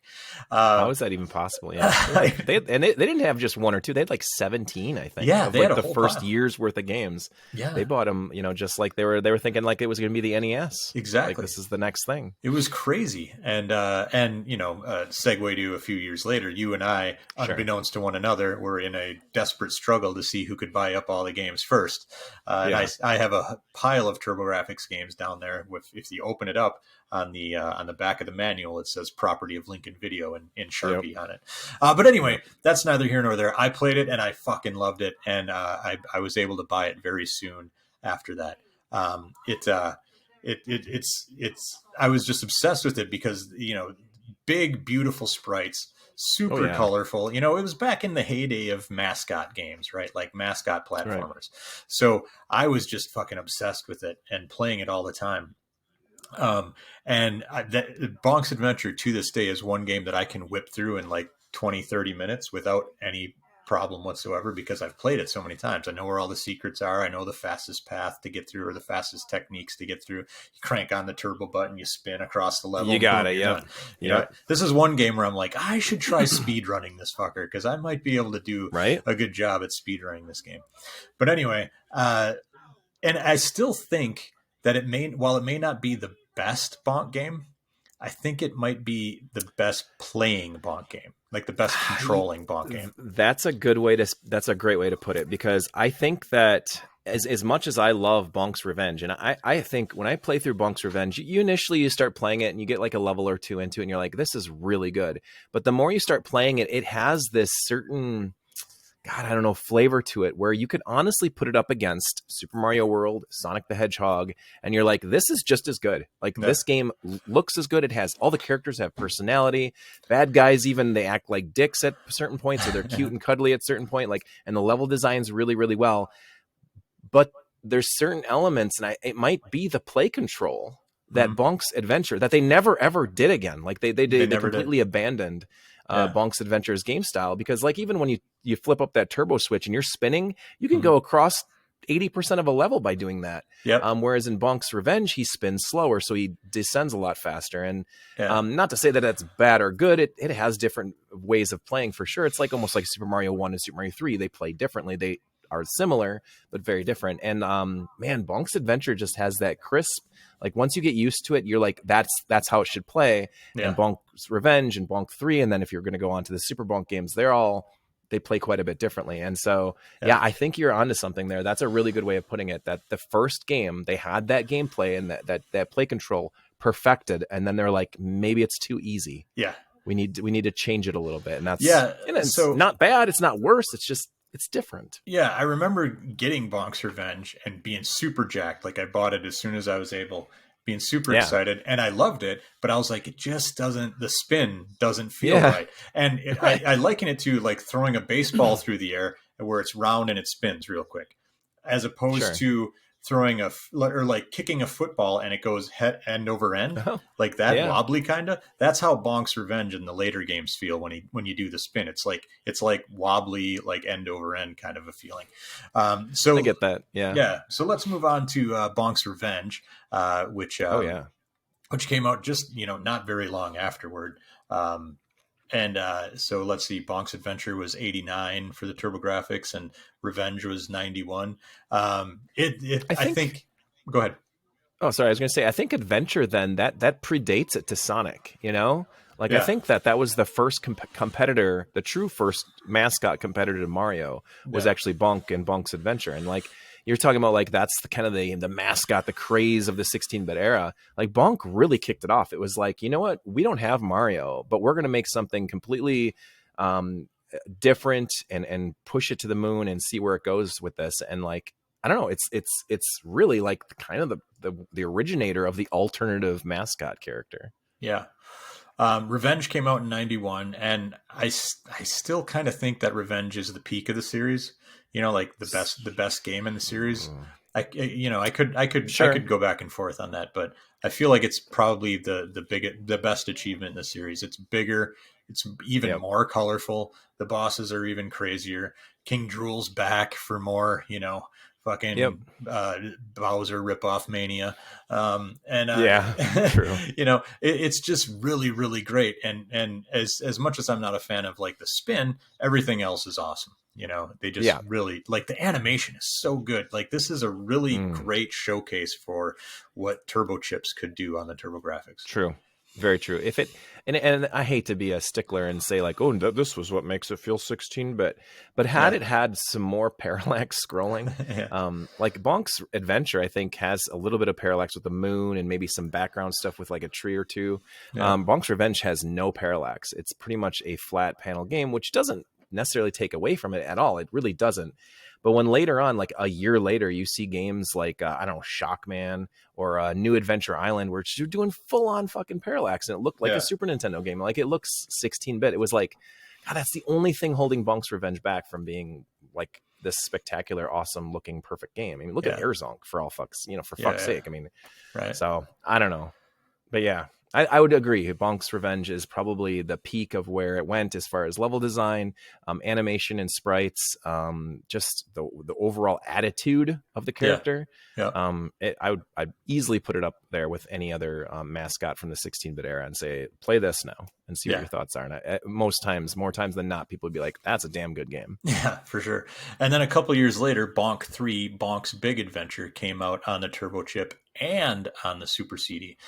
Speaker 2: How is that even possible? Yeah. they didn't have just 1 or 2. They had like 17, I think.
Speaker 1: Yeah,
Speaker 2: of
Speaker 1: they
Speaker 2: like
Speaker 1: had a
Speaker 2: the
Speaker 1: whole
Speaker 2: first
Speaker 1: pile.
Speaker 2: year's worth of games.
Speaker 1: Yeah,
Speaker 2: they bought them, just like they were thinking like it was going to be the NES.
Speaker 1: Exactly.
Speaker 2: Like, this is the next thing.
Speaker 1: It was crazy. And segue to a few years later, you and I, unbeknownst to one another, were in a desperate struggle to see who could buy up all the games first. And I have a pile of TurboGrafx games down there. If you open it up on the back of the manual, it says property of Lincoln Video in Sharpie on it. But anyway, that's neither here nor there. I played it and I fucking loved it. And I was able to buy it very soon after that. I was just obsessed with it because, big, beautiful sprites, super colorful. It was back in the heyday of mascot games, right? Like mascot platformers. Right. So I was just fucking obsessed with it and playing it all the time. Bonk's Adventure to this day is one game that I can whip through in like 20, 30 minutes without any problem whatsoever, because I've played it so many times. I know where all the secrets are. I know the fastest path to get through, or the fastest techniques to get through. You crank on the turbo button, you spin across the level.
Speaker 2: You got it. Yeah.
Speaker 1: This is one game where I'm like, I should try speed running this fucker, because I might be able to do a good job at speed running this game. But anyway, and I still think that while it may not be the best Bonk game, I think it might be the best playing Bonk game, like the best controlling Bonk game.
Speaker 2: That's a great way to put it, because I think that as much as I love Bonk's Revenge, and I think when I play through Bonk's Revenge, you start playing it and you get like a level or 2 into it and you're like, this is really good. But the more you start playing it, it has this certain, flavor to it where you could honestly put it up against Super Mario World, Sonic the Hedgehog, and you're like, this is just as good. Like, this game looks as good. It has all the characters have personality. Bad guys, even, they act like dicks at certain points, or they're cute and cuddly at certain point. Like, and the level design's really, really well. But there's certain elements, and it might be the play control that Bonk's Adventure that they never ever did again. Like they completely abandoned Bonk's Adventure's game style, because like even when you flip up that turbo switch and you're spinning, you can go across 80% of a level by doing that. Whereas in Bonk's Revenge, he spins slower, so he descends a lot faster. And not to say that that's bad or good, it has different ways of playing for sure. It's like almost like Super Mario 1 and Super Mario 3. They play differently. They are similar, but very different. And man, Bonk's Adventure just has that crisp, like once you get used to it, you're like, that's how it should play. And Bonk's Revenge and Bonk 3, and then if you're going to go on to the Super Bonk games, they play quite a bit differently. And so, I think you're onto something there. That's a really good way of putting it, that the first game, they had that gameplay and that play control perfected. And then they're like, maybe it's too easy.
Speaker 1: Yeah.
Speaker 2: we need to change it a little bit, and that's and it's
Speaker 1: so
Speaker 2: not bad, it's not worse, it's just it's different.
Speaker 1: Yeah, I remember getting Bonk's Revenge and being super jacked. Like I bought it as soon as I was able, being super excited, and I loved it. But I was like, it just doesn't. The spin doesn't feel right, and I liken it to like throwing a baseball through the air where it's round and it spins real quick, as opposed to throwing or like kicking a football and it goes end over end, like that wobbly kind of. That's how Bonk's Revenge in the later games feel when you do the spin. It's like wobbly, like end over end kind of a feeling. So
Speaker 2: I get that. Yeah.
Speaker 1: So let's move on to Bonk's Revenge, which came out just not very long afterward. So let's see, Bonk's Adventure was 89 for the TurboGrafx and Revenge was 91. I think go ahead.
Speaker 2: Oh, sorry. I was going to say, I think Adventure then that predates it to Sonic, Like I think that was the first competitor, the true first mascot competitor to Mario was actually Bonk and Bonk's Adventure. And like, you're talking about like that's the kind of the mascot, the craze of the 16-bit era. Like Bonk really kicked it off. It was like, you know what? We don't have Mario, but we're going to make something completely different and push it to the moon and see where it goes with this. And like, I don't know, it's really like kind of the originator of the alternative mascot character.
Speaker 1: Yeah. Revenge came out in 91, and I still kind of think that Revenge is the peak of the series. Like the best game in the series. I could go back and forth on that, but I feel like it's probably the best achievement in the series. It's bigger, it's even more colorful. The bosses are even crazier. King Drool's back for more, fucking Bowser ripoff mania.
Speaker 2: True.
Speaker 1: It's just really, really great. And as much as I'm not a fan of like the spin, everything else is awesome. They just really like the animation is so good. Like this is a really great showcase for what turbo chips could do on the TurboGrafx.
Speaker 2: True. Very true. If it and I hate to be a stickler and say like, oh, this was what makes it feel 16-bit, but had it had some more parallax scrolling, like Bonk's Adventure, I think has a little bit of parallax with the moon and maybe some background stuff with like a tree or two. Bonk's Revenge has no parallax. It's pretty much a flat panel game, which doesn't necessarily take away from it at all. It really doesn't. But when later on, like a year later, you see games like, I don't know, Shockman or New Adventure Island, where you're doing full on fucking parallax and it looked like a Super Nintendo game. Like it looks 16-bit. It was like, God, that's the only thing holding Bonk's Revenge back from being like this spectacular, awesome looking, perfect game. I mean, look at Airzonk for fuck's sake. I mean, so I don't know, but yeah. I would agree. Bonk's Revenge is probably the peak of where it went as far as level design, animation and sprites, just the overall attitude of the character. I'd easily put it up there with any other mascot from the 16-bit era and say, play this now and see what your thoughts are. And more times than not, people would be like, that's a damn good game.
Speaker 1: Yeah, for sure. And then a couple years later, Bonk 3, Bonk's Big Adventure came out on the Turbo Chip and on the Super CD.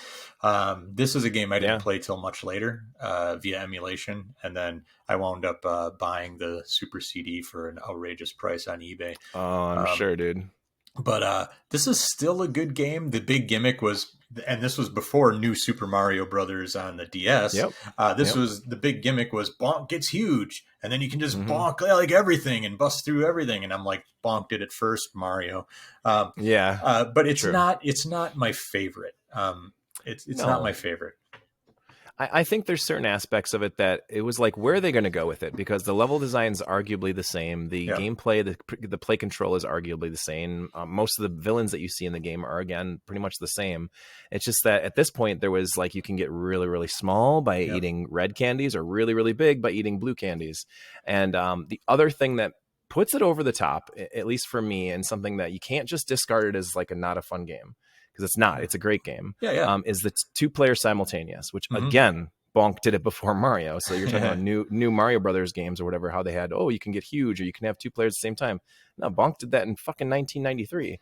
Speaker 1: This is a game I didn't play till much later via emulation, and then I wound up buying the Super CD for an outrageous price on eBay.
Speaker 2: Oh, I'm sure, dude.
Speaker 1: But this is still a good game. The big gimmick was, and this was before New Super Mario Brothers on the DS. The big gimmick was Bonk gets huge, and then you can just bonk like everything and bust through everything. And I'm like, Bonk did it first, Mario. But it's not my favorite. It's not my favorite.
Speaker 2: I think there's certain aspects of it that it was like, where are they going to go with it? Because the level design is arguably the same. The gameplay, the play control is arguably the same. Most of the villains that you see in the game are, again, pretty much the same. It's just that at this point, there was like, you can get really, really small by eating red candies or really, really big by eating blue candies. And the other thing that puts it over the top, at least for me, and something that you can't just discard it as like not a fun game, because it's not. It's a great game. Is the 2-player simultaneous, which again, Bonk did it before Mario. So you're talking about new Mario Brothers games or whatever, how they had, you can get huge or you can have 2 players at the same time. No, Bonk did that in fucking 1993.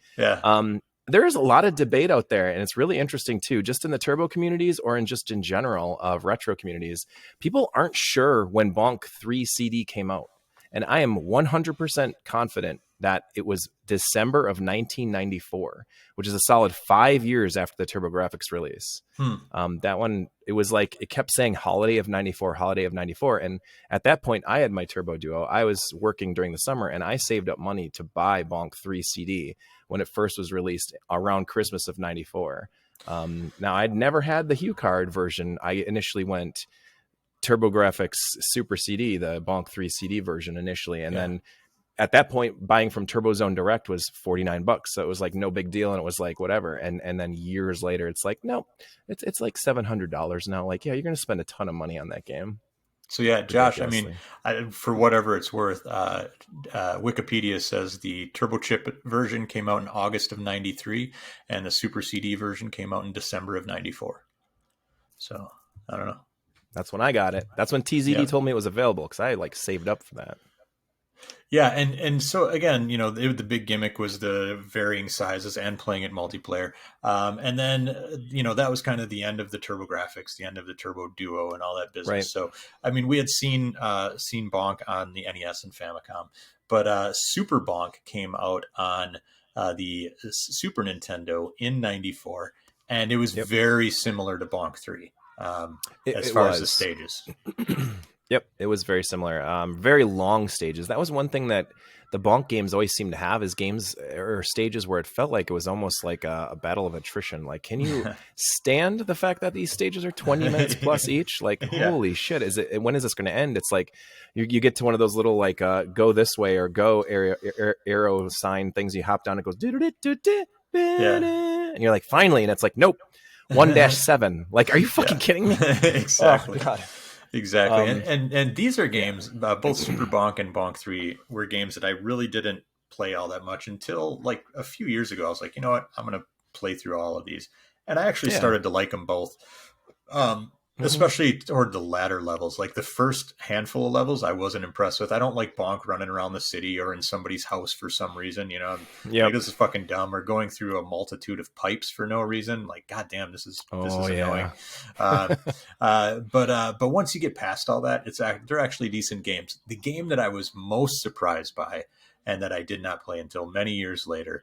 Speaker 2: There is a lot of debate out there, and it's really interesting too, just in the turbo communities or in general of retro communities. People aren't sure when Bonk 3 CD came out. And I am 100% confident that it was December of 1994, which is a solid 5 years after the TurboGrafx release. That one, it was like, it kept saying holiday of 94, holiday of 94. And at that point, I had my Turbo Duo. I was working during the summer, and I saved up money to buy Bonk 3 CD when it first was released around Christmas of 94. Now, I'd never had the HuCard version. I initially went TurboGrafx Super CD, the Bonk 3 CD version initially. And then at that point, buying from TurboZone Direct was $49. So it was like no big deal. And it was like, whatever. And then years later, it's like, no, it's like $700 now. Like, yeah, you're going to spend a ton of money on that game.
Speaker 1: So yeah, Josh, I mean, for whatever it's worth, Wikipedia says the Turbo Chip version came out in August of 93 and the Super CD version came out in December of 94. So I don't know.
Speaker 2: That's when I got it. That's when TZD told me it was available, because I like saved up for that.
Speaker 1: Yeah, and so again, you know, the big gimmick was the varying sizes and playing it multiplayer. And then, you know, that was kind of the end of the TurboGrafx, the end of the Turbo Duo and all that business.
Speaker 2: Right.
Speaker 1: So, I mean, we had seen Bonk on the NES and Famicom, but Super Bonk came out on the Super Nintendo in 94, and it was very similar to Bonk 3 as far as the stages.
Speaker 2: Yep, it was very similar. Very long stages. That was one thing that the Bonk games always seem to have, is games or stages where it felt like it was almost like a battle of attrition. Like, can you stand the fact that these stages are 20 minutes plus each? Like, holy shit! When is this going to end? It's like you get to one of those little like go this way or go arrow sign things. You hop down, it goes and you're like, finally, and it's like, nope, 1-7. Like, are you fucking kidding me?
Speaker 1: Exactly.
Speaker 2: Oh, God.
Speaker 1: Exactly. And these are games, both Super Bonk and Bonk 3 were games that I really didn't play all that much until like a few years ago. I was like, you know what? I'm going to play through all of these. And I actually started to like them both, especially toward the latter levels. Like the first handful of levels, I wasn't impressed with. I don't like Bonk running around the city or in somebody's house for some reason, you know, like, this is fucking dumb, or going through a multitude of pipes for no reason. Like, goddamn, this is annoying. But once you get past all that, they're actually decent games. The game that I was most surprised by, and that I did not play until many years later,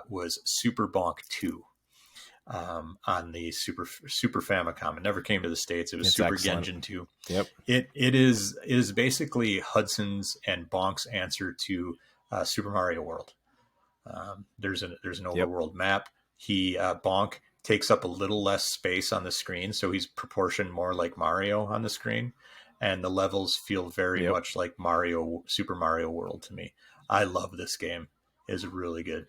Speaker 1: was Super Bonk 2. On the Super Famicom. It never came to the States. It was Super excellent. Genjin 2. Yep. It is basically Hudson's and Bonk's answer to Super Mario World. There's an overworld map. Bonk takes up a little less space on the screen, so he's proportioned more like Mario on the screen, and the levels feel very much like Super Mario World to me. I love this game. It's really good.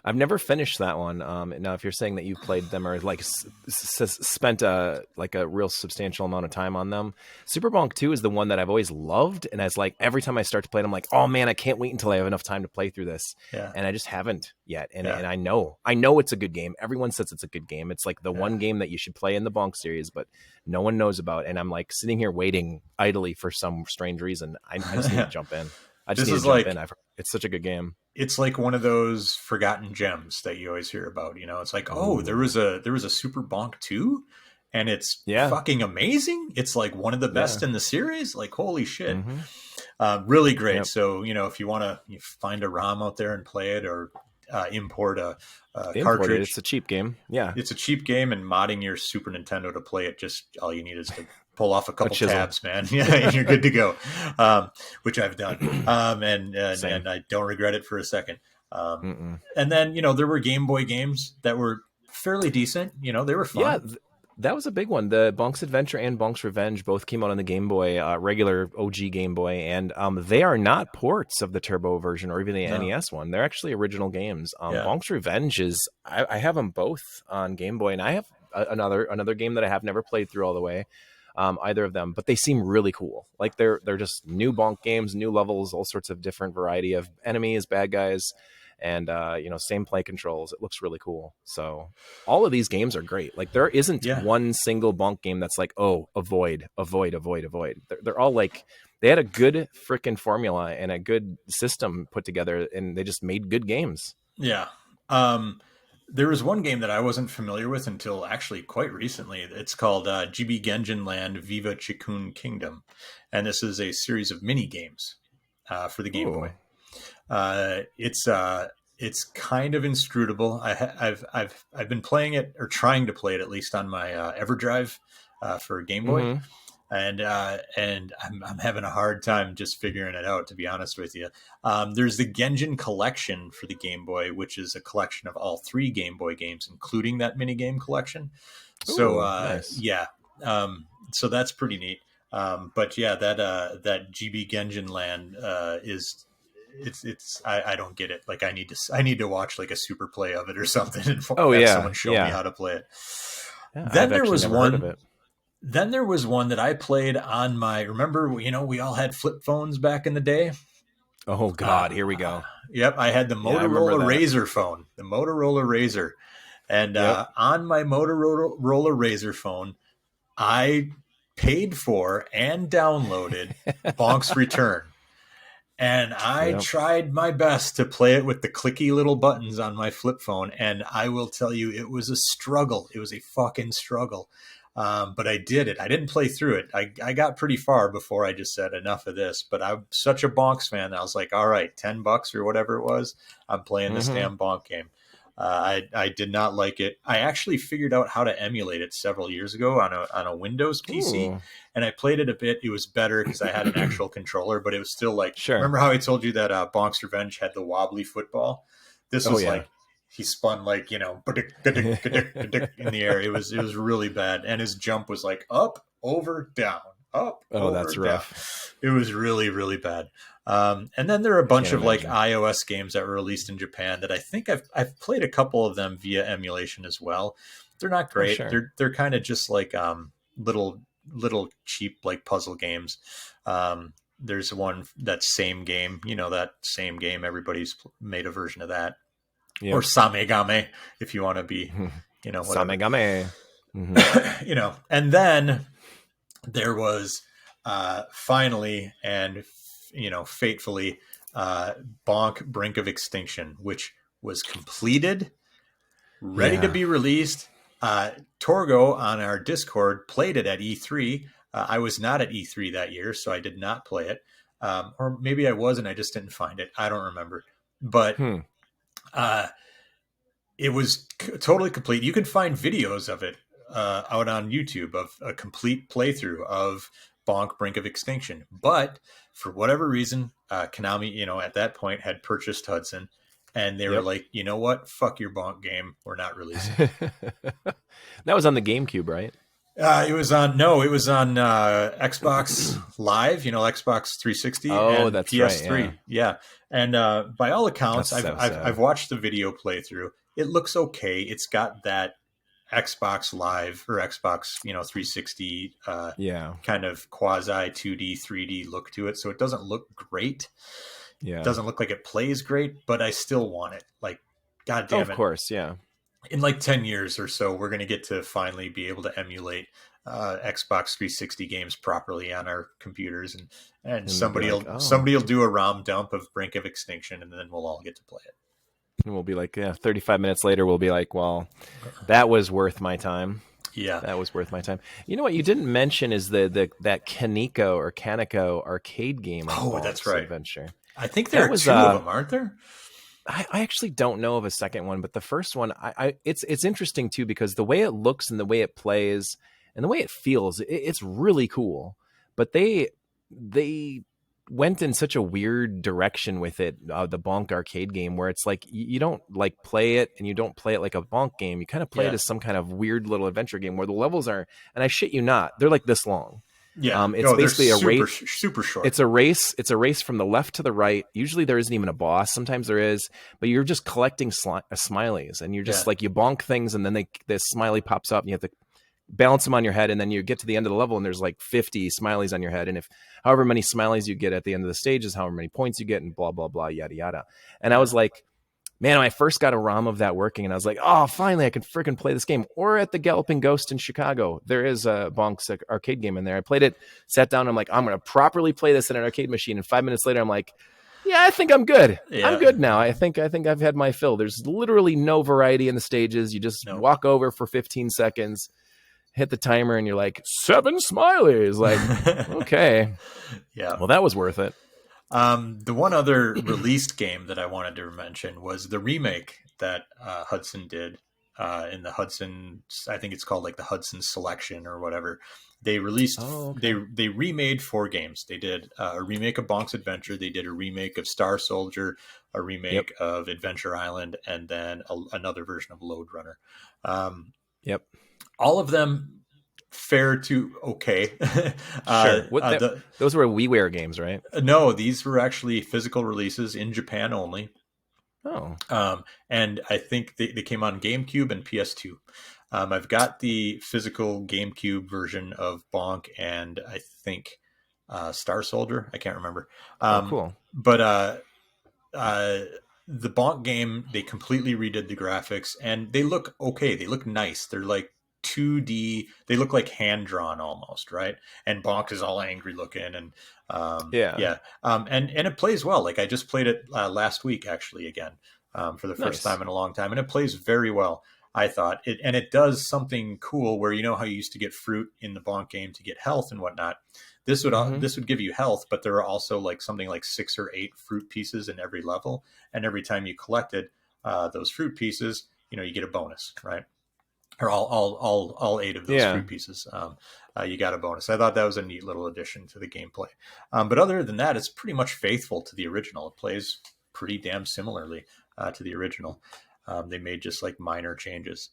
Speaker 2: I've never finished that one. Now, if you're saying that you played them or like spent a real substantial amount of time on them, Super Bonk 2 is the one that I've always loved. And it's like every time I start to play it, I'm like, oh man, I can't wait until I have enough time to play through this. Yeah. And I just haven't yet. And I know it's a good game. Everyone says it's a good game. It's like the one game that you should play in the Bonk series, but no one knows about. And I'm like sitting here waiting idly for some strange reason. I just need to jump in. It's such a good game.
Speaker 1: It's like one of those forgotten gems that you always hear about. You know, it's like, oh, there was a Super Bonk 2, and it's fucking amazing. It's like one of the best in the series. Like, holy shit. Really great. Yep. So, you know, if you want to find a ROM out there and play it, or import a cartridge.
Speaker 2: It's a cheap game. Yeah.
Speaker 1: It's a cheap game, and modding your Super Nintendo to play it, just all you need is to pull off a couple tabs, man. Yeah, and you're good to go. Which I've done. And I don't regret it for a second. And then, you know, there were Game Boy games that were fairly decent. You know, they were fun.
Speaker 2: Yeah, that was a big one. The Bonk's Adventure and Bonk's Revenge both came out on the Game Boy, regular OG Game Boy, and they are not ports of the Turbo version or even the NES one. They're actually original games. Bonk's Revenge is, I have them both on Game Boy, and I have another game that I have never played through all the way. Either of them, but they seem really cool. Like they're just new Bonk games, new levels, all sorts of different variety of enemies, bad guys, and you know, same play controls. It looks really cool. So all of these games are great. Like there isn't one single Bonk game that's like, oh, avoid. They're all like, they had a good freaking formula and a good system put together, and they just made good games.
Speaker 1: Yeah. There was one game that I wasn't familiar with until actually quite recently. It's called GB Genjin Land Viva Chikun Kingdom. And this is a series of mini games for the Game Boy. It's kind of inscrutable. I've been playing it, or trying to play it at least, on my EverDrive for Game Boy.
Speaker 2: Mm-hmm.
Speaker 1: And I'm having a hard time just figuring it out, to be honest with you. There's the Genjin collection for the Game Boy, which is a collection of all 3 Game Boy games, including that mini game collection. So
Speaker 2: nice.
Speaker 1: yeah, so that's pretty neat. But yeah, that GB Genjin land is I don't get it. Like I need to watch like a super play of it or something and have someone show me how to play it.
Speaker 2: Yeah,
Speaker 1: Then
Speaker 2: I've
Speaker 1: there was
Speaker 2: never heard of
Speaker 1: one.
Speaker 2: it.
Speaker 1: Then there was one that I played on my. Remember, we all had flip phones back in the day.
Speaker 2: Oh God, here we go.
Speaker 1: Yep, I had the Motorola Razr phone, the Motorola Razr, and on my Motorola Razr phone, I paid for and downloaded Bonk's Return. And I tried my best to play it with the clicky little buttons on my flip phone. And I will tell you, it was a struggle. It was a fucking struggle. But I did it. I didn't play through it. I got pretty far before I just said enough of this. But I'm such a Bonks fan that I was like, all right, $10 or whatever it was, I'm playing this damn Bonk game. I did not like it. I actually figured out how to emulate it several years ago on a Windows PC. Ooh. And I played it a bit. It was better because I had an actual controller, but it was still like, remember how I told you that Bonk's Revenge had the wobbly football? This was like, he spun like, in the air. It was really bad. And his jump was like up, over, down, up.
Speaker 2: Oh,
Speaker 1: over,
Speaker 2: that's
Speaker 1: down.
Speaker 2: rough.
Speaker 1: It was really, really bad. And then there are a bunch of like iOS games that were released in Japan that I think I've played a couple of them via emulation as well. They're not great. Oh, sure. They're kind of just like little cheap like puzzle games. There's one, that same game, everybody's made a version of that. Yep. Or Samegame, if you want to be, whatever.
Speaker 2: Samegame. Mm-hmm.
Speaker 1: And then there was finally and fatefully Bonk Brink of Extinction, which was completed, ready to be released. Torgo on our Discord played it at E3. I was not at E3 that year, so I did not play it. Or maybe I was and I just didn't find it. I don't remember. But it was totally complete. You can find videos of it out on YouTube of a complete playthrough of Bonk Brink of Extinction. But for whatever reason, Konami, at that point had purchased Hudson, and they were like, you know what? Fuck your Bonk game. We're not releasing it.
Speaker 2: That was on the GameCube, right?
Speaker 1: It was on Xbox Live, Xbox 360 and
Speaker 2: that's
Speaker 1: PS3.
Speaker 2: Right,
Speaker 1: yeah. And by all accounts, I've watched the video playthrough. It looks okay. It's got that Xbox Live or Xbox, 360 kind of quasi 2D, 3D look to it. So it doesn't look great. Yeah. It doesn't look like it plays great, but I still want it. Like, God damn it.
Speaker 2: Of course, yeah.
Speaker 1: In like 10 years or so, we're going to get to finally be able to emulate Xbox 360 games properly on our computers, and somebody will do a ROM dump of Brink of Extinction, and then we'll all get to play it.
Speaker 2: And we'll be like, 35 minutes later, we'll be like, well, that was worth my time.
Speaker 1: Yeah,
Speaker 2: that was worth my time. You know what you didn't mention is that Kaneko arcade game.
Speaker 1: Oh, that's right.
Speaker 2: Adventure.
Speaker 1: I think there are two of them, aren't there?
Speaker 2: I actually don't know of a second one, but the first one, it's interesting too, because the way it looks and the way it plays and the way it feels, it's really cool. But they went in such a weird direction with it, the Bonk arcade game, where it's like you don't like play it and you don't play it like a Bonk game. You kind of play it as some kind of weird little adventure game where the levels are, and I shit you not, they're like this long.
Speaker 1: Yeah,
Speaker 2: it's basically a race.
Speaker 1: Super short.
Speaker 2: It's a race. It's a race from the left to the right. Usually there isn't even a boss. Sometimes there is, but you're just collecting smileys, and you're just like, you bonk things, and then this smiley pops up, and you have to balance them on your head, and then you get to the end of the level, and there's like 50 smileys on your head, and if however many smileys you get at the end of the stage is however many points you get, and blah blah blah, yada yada. And I was like, man, when I first got a ROM of that working, and I was like, oh, finally I can freaking play this game. Or at the Galloping Ghost in Chicago, there is a Bonk's arcade game in there. I played it, sat down, I'm like, I'm going to properly play this in an arcade machine. And 5 minutes later, I'm like, yeah, I think I'm good. Yeah. I'm good now. I think I've had my fill. There's literally no variety in the stages. You just walk over for 15 seconds, hit the timer, and you're like, 7 smileys. Like, okay.
Speaker 1: Yeah.
Speaker 2: Well, that was worth it.
Speaker 1: The one other released game that I wanted to mention was the remake that Hudson did in the Hudson. I think it's called like the Hudson Selection or whatever. They released. They remade 4 games. They did a remake of Bonk's Adventure. They did a remake of Star Soldier, a remake of Adventure Island, and then another version of Lode Runner. All of them fair to okay.
Speaker 2: Sure. Those were WiiWare games, right?
Speaker 1: No, these were actually physical releases in Japan only.
Speaker 2: Oh.
Speaker 1: And I think they came on GameCube and PS2. I've got the physical GameCube version of Bonk and I think Star Soldier. I can't remember.
Speaker 2: Cool.
Speaker 1: But the Bonk game, they completely redid the graphics and they look okay. They look nice. They're like 2D. They look like hand drawn almost, right? And Bonk is all angry looking and and it plays well. Like I just played it last week actually again for the first time in a long time, and it plays very well. I thought it does something cool where you know how you used to get fruit in the Bonk game to get health and whatnot. This would give you health, but there are also like something like 6 or 8 fruit pieces in every level, and every time you collected those fruit pieces, you know, you get a bonus, right? Or all 8 of those fruit pieces, you got a bonus. I thought that was a neat little addition to the gameplay. But other than that, it's pretty much faithful to the original. It plays pretty damn similarly to the original. They made just like minor changes.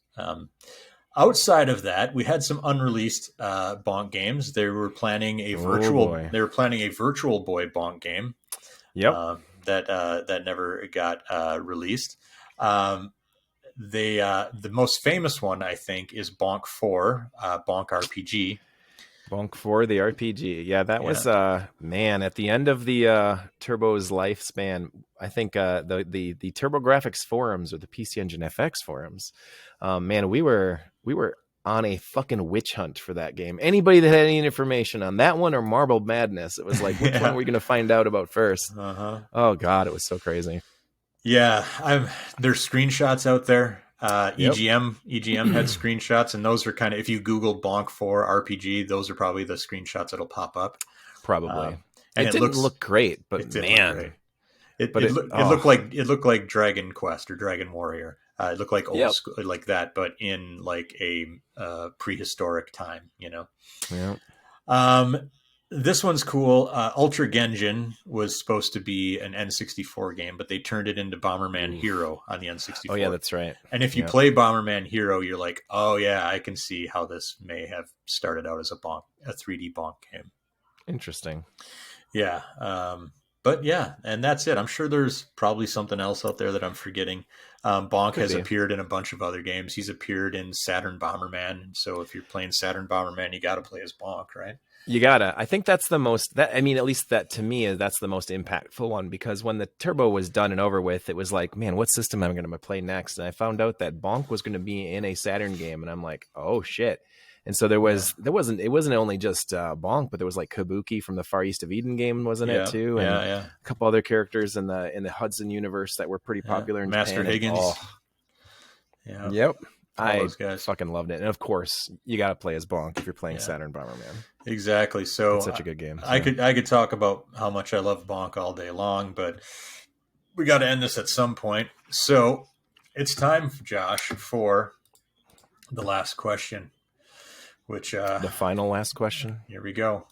Speaker 1: Outside of that, we had some unreleased Bonk games. They were planning a virtual Boy Bonk game. That never got released. The most famous one, I think, is Bonk 4, Bonk RPG.
Speaker 2: Bonk 4, the RPG. Yeah, that was man, at the end of the Turbo's lifespan, I think the TurboGrafx forums or the PC Engine FX forums, man, we were on a fucking witch hunt for that game. Anybody that had any information on that one or Marble Madness, it was like, which one are we going to find out about first? Oh God, it was so crazy.
Speaker 1: Yeah, there's screenshots out there. EGM had screenshots, and those are kind of, if you Google Bonk 4 RPG, those are probably the screenshots that'll pop up.
Speaker 2: Probably.
Speaker 1: And
Speaker 2: it didn't look great, but man,
Speaker 1: it looked like Dragon Quest or Dragon Warrior. It looked like old school, like that, but in like a prehistoric time, you know.
Speaker 2: Yeah.
Speaker 1: This one's cool. Ultra Genjin was supposed to be an N64 game, but they turned it into Bomberman Hero on the N64.
Speaker 2: Oh, yeah, that's right.
Speaker 1: And if you play Bomberman Hero, you're like, oh, yeah, I can see how this may have started out as a 3D Bonk game.
Speaker 2: Interesting.
Speaker 1: Yeah. But yeah, and that's it. I'm sure there's probably something else out there that I'm forgetting. Bonk has appeared in a bunch of other games. He's appeared in Saturn Bomberman. So if you're playing Saturn Bomberman, you got to play as Bonk, right?
Speaker 2: You gotta. I think that's the most. At least that to me, that's the most impactful one, because when the Turbo was done and over with, it was like, man, what system am I going to play next? And I found out that Bonk was going to be in a Saturn game, and I'm like, oh shit. And so it wasn't only just Bonk, but there was like Kabuki from the Far East of Eden game, wasn't it too? And a couple other characters in the Hudson universe that were pretty popular in
Speaker 1: Master
Speaker 2: Japan.
Speaker 1: Higgins.
Speaker 2: Yep. I
Speaker 1: guys.
Speaker 2: fucking loved it. And of course, you got to play as Bonk if you're playing Saturn Bomberman.
Speaker 1: Exactly. So
Speaker 2: it's such a good game. So.
Speaker 1: I could talk about how much I love Bonk all day long, but we got to end this at some point. So it's time, Josh, for the last question, which
Speaker 2: the final last question.
Speaker 1: Here we go.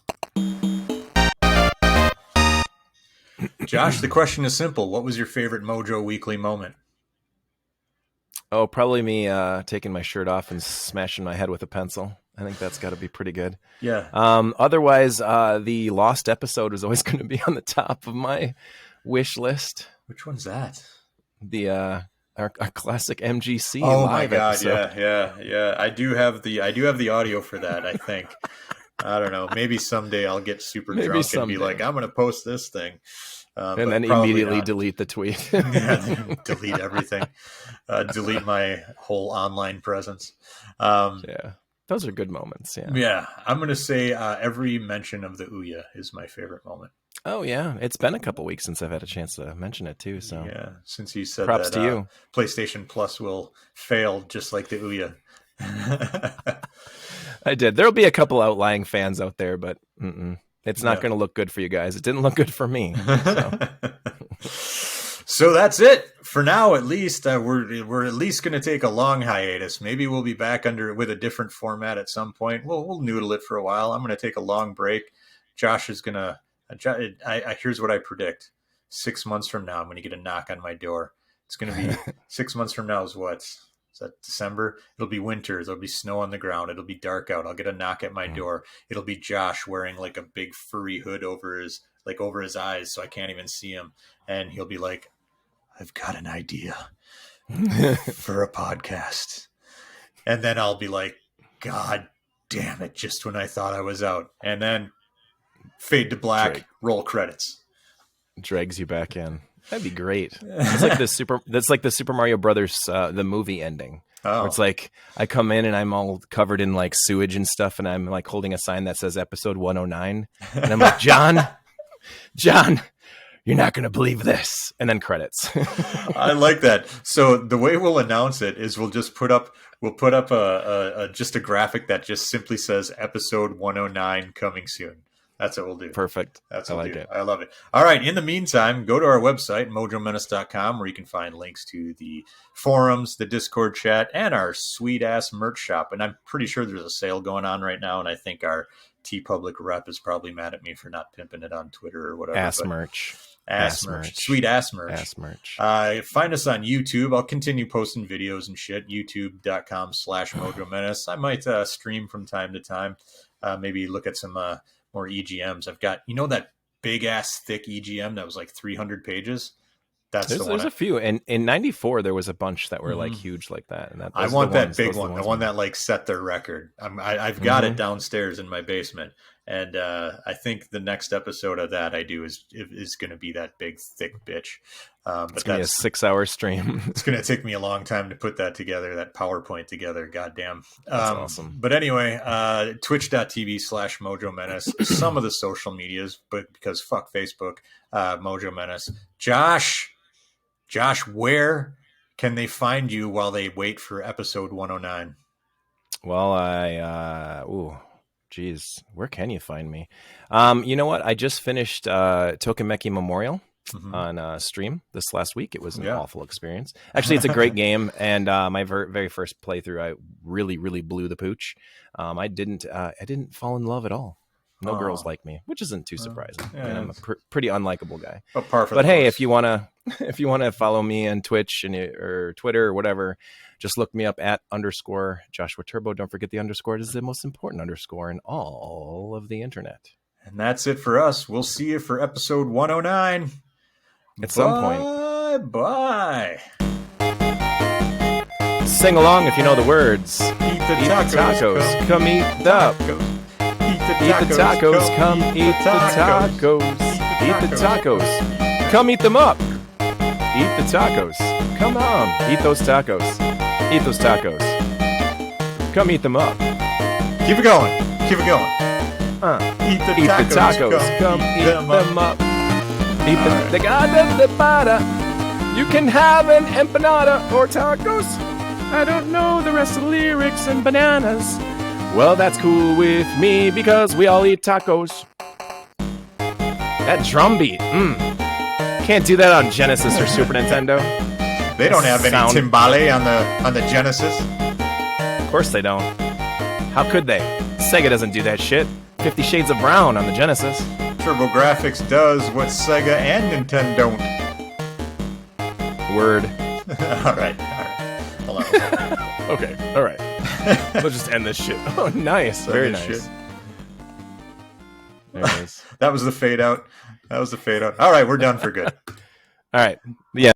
Speaker 1: Josh, the question is simple. What was your favorite Mojo Weekly moment?
Speaker 2: Oh, probably me taking my shirt off and smashing my head with a pencil. I think that's got to be pretty good.
Speaker 1: Yeah.
Speaker 2: Otherwise, the Lost episode was always going to be on the top of my wish list.
Speaker 1: Which one's that?
Speaker 2: The our classic MGC.
Speaker 1: Oh my God!
Speaker 2: Episode.
Speaker 1: Yeah. I do have the audio for that. I think. I don't know. Maybe someday I'll get super drunk and be like, I'm going to post this thing.
Speaker 2: And then immediately delete the tweet.
Speaker 1: Delete everything. Delete my whole online presence.
Speaker 2: Yeah, those are good moments.
Speaker 1: Yeah. I'm going to say every mention of the Ouya is my favorite moment.
Speaker 2: Oh yeah, it's been a couple weeks since I've had a chance to mention it too. So
Speaker 1: yeah, since you said
Speaker 2: props
Speaker 1: that,
Speaker 2: to you.
Speaker 1: PlayStation Plus will fail just like the Ouya.
Speaker 2: I did. There'll be a couple outlying fans out there, but It's not going to look good for you guys. It didn't look good for me. So.
Speaker 1: So that's it for now. At least we're at least going to take a long hiatus. Maybe we'll be back with a different format at some point. We'll noodle it for a while. I'm going to take a long break. Josh is going to. Here's what I predict: 6 months from now, I'm going to get a knock on my door. It's going to be 6 months from now. Is what? Is that December? It'll be winter. There'll be snow on the ground. It'll be dark out. I'll get a knock at my door. It'll be Josh wearing like a big furry hood over his eyes, so I can't even see him. And he'll be like, I've got an idea for a podcast. And then I'll be like, God damn it, just when I thought I was out. And then fade to black, roll credits.
Speaker 2: Drags you back in. That'd be great. That's like the Super Mario Brothers the movie ending.
Speaker 1: Oh.
Speaker 2: Where it's like I come in and I'm all covered in like sewage and stuff, and I'm like holding a sign that says episode 109. And I'm like, John, you're not going to believe this. And then credits.
Speaker 1: I like that. So the way we'll announce it is we'll put up just a graphic that just simply says episode 109 coming soon. That's what we'll do.
Speaker 2: Perfect.
Speaker 1: That's
Speaker 2: I
Speaker 1: what
Speaker 2: like
Speaker 1: we'll do.
Speaker 2: it.
Speaker 1: I love it. All right. In the meantime, go to our website, MoJoMenace.com, where you can find links to the forums, the Discord chat, and our sweet-ass merch shop. And I'm pretty sure there's a sale going on right now, and I think our TeePublic rep is probably mad at me for not pimping it on Twitter or whatever.
Speaker 2: Ass merch.
Speaker 1: Sweet ass merch.
Speaker 2: Ass merch.
Speaker 1: Find us on YouTube. I'll continue posting videos and shit. YouTube.com/MoJoMenace. I might stream from time to time. Maybe look at some more EGMs. I've got, that big ass thick EGM that was like 300 pages. There's
Speaker 2: a few. And in 94, there was a bunch that were like huge like that. And
Speaker 1: I want that big one, the one that like set their record. I've got it downstairs in my basement. And I think the next episode of that I do is going to be that big, thick bitch. But
Speaker 2: it's going to be a 6-hour stream.
Speaker 1: It's going to take me a long time to put that together, that PowerPoint together. Goddamn.
Speaker 2: That's awesome.
Speaker 1: But anyway, twitch.tv/MoJoMenace. Some of the social medias, but because fuck Facebook, MoJoMenace. Josh, where can they find you while they wait for episode 109?
Speaker 2: Well, geez, where can you find me? You know what? I just finished Tokimeki Memorial on stream this last week. It was an awful experience. Actually, it's a great game, and my very first playthrough, I really, really blew the pooch. I didn't fall in love at all. No girls like me, which isn't too surprising. And I'm a pretty unlikable guy. But hey, if you wanna follow me on Twitch or Twitter or whatever, just look me up at _Joshua Turbo. Don't forget the underscore. It is the most important underscore in all of the internet.
Speaker 1: And that's it for us. We'll see you for episode 109
Speaker 2: at some point.
Speaker 1: Bye.
Speaker 2: Sing along if you know the words.
Speaker 1: Eat the tacos.
Speaker 2: Come eat the. Eat the tacos, come eat the tacos. Eat the tacos, come eat them up. Eat the tacos, come on. Eat those tacos. Eat those tacos. Come eat them up.
Speaker 1: Keep it going.
Speaker 2: Eat the tacos, come eat them up. Eat the empanada. You can have an empanada or tacos. I don't know the rest of the lyrics and bananas. Well, that's cool with me because we all eat tacos. That drum beat, can't do that on Genesis or Super Nintendo.
Speaker 1: They don't have any timbale on the Genesis.
Speaker 2: Of course they don't. How could they? Sega doesn't do that shit. 50 Shades of Brown on the Genesis.
Speaker 1: TurboGrafx does what Sega and Nintendo don't.
Speaker 2: Word.
Speaker 1: All right. Hold on.
Speaker 2: Okay, all right. We'll just end this shit. Oh, nice. Very nice.
Speaker 1: Shit.
Speaker 2: There it is.
Speaker 1: That was the fade out. All right, we're done for good.
Speaker 2: All right. Yeah.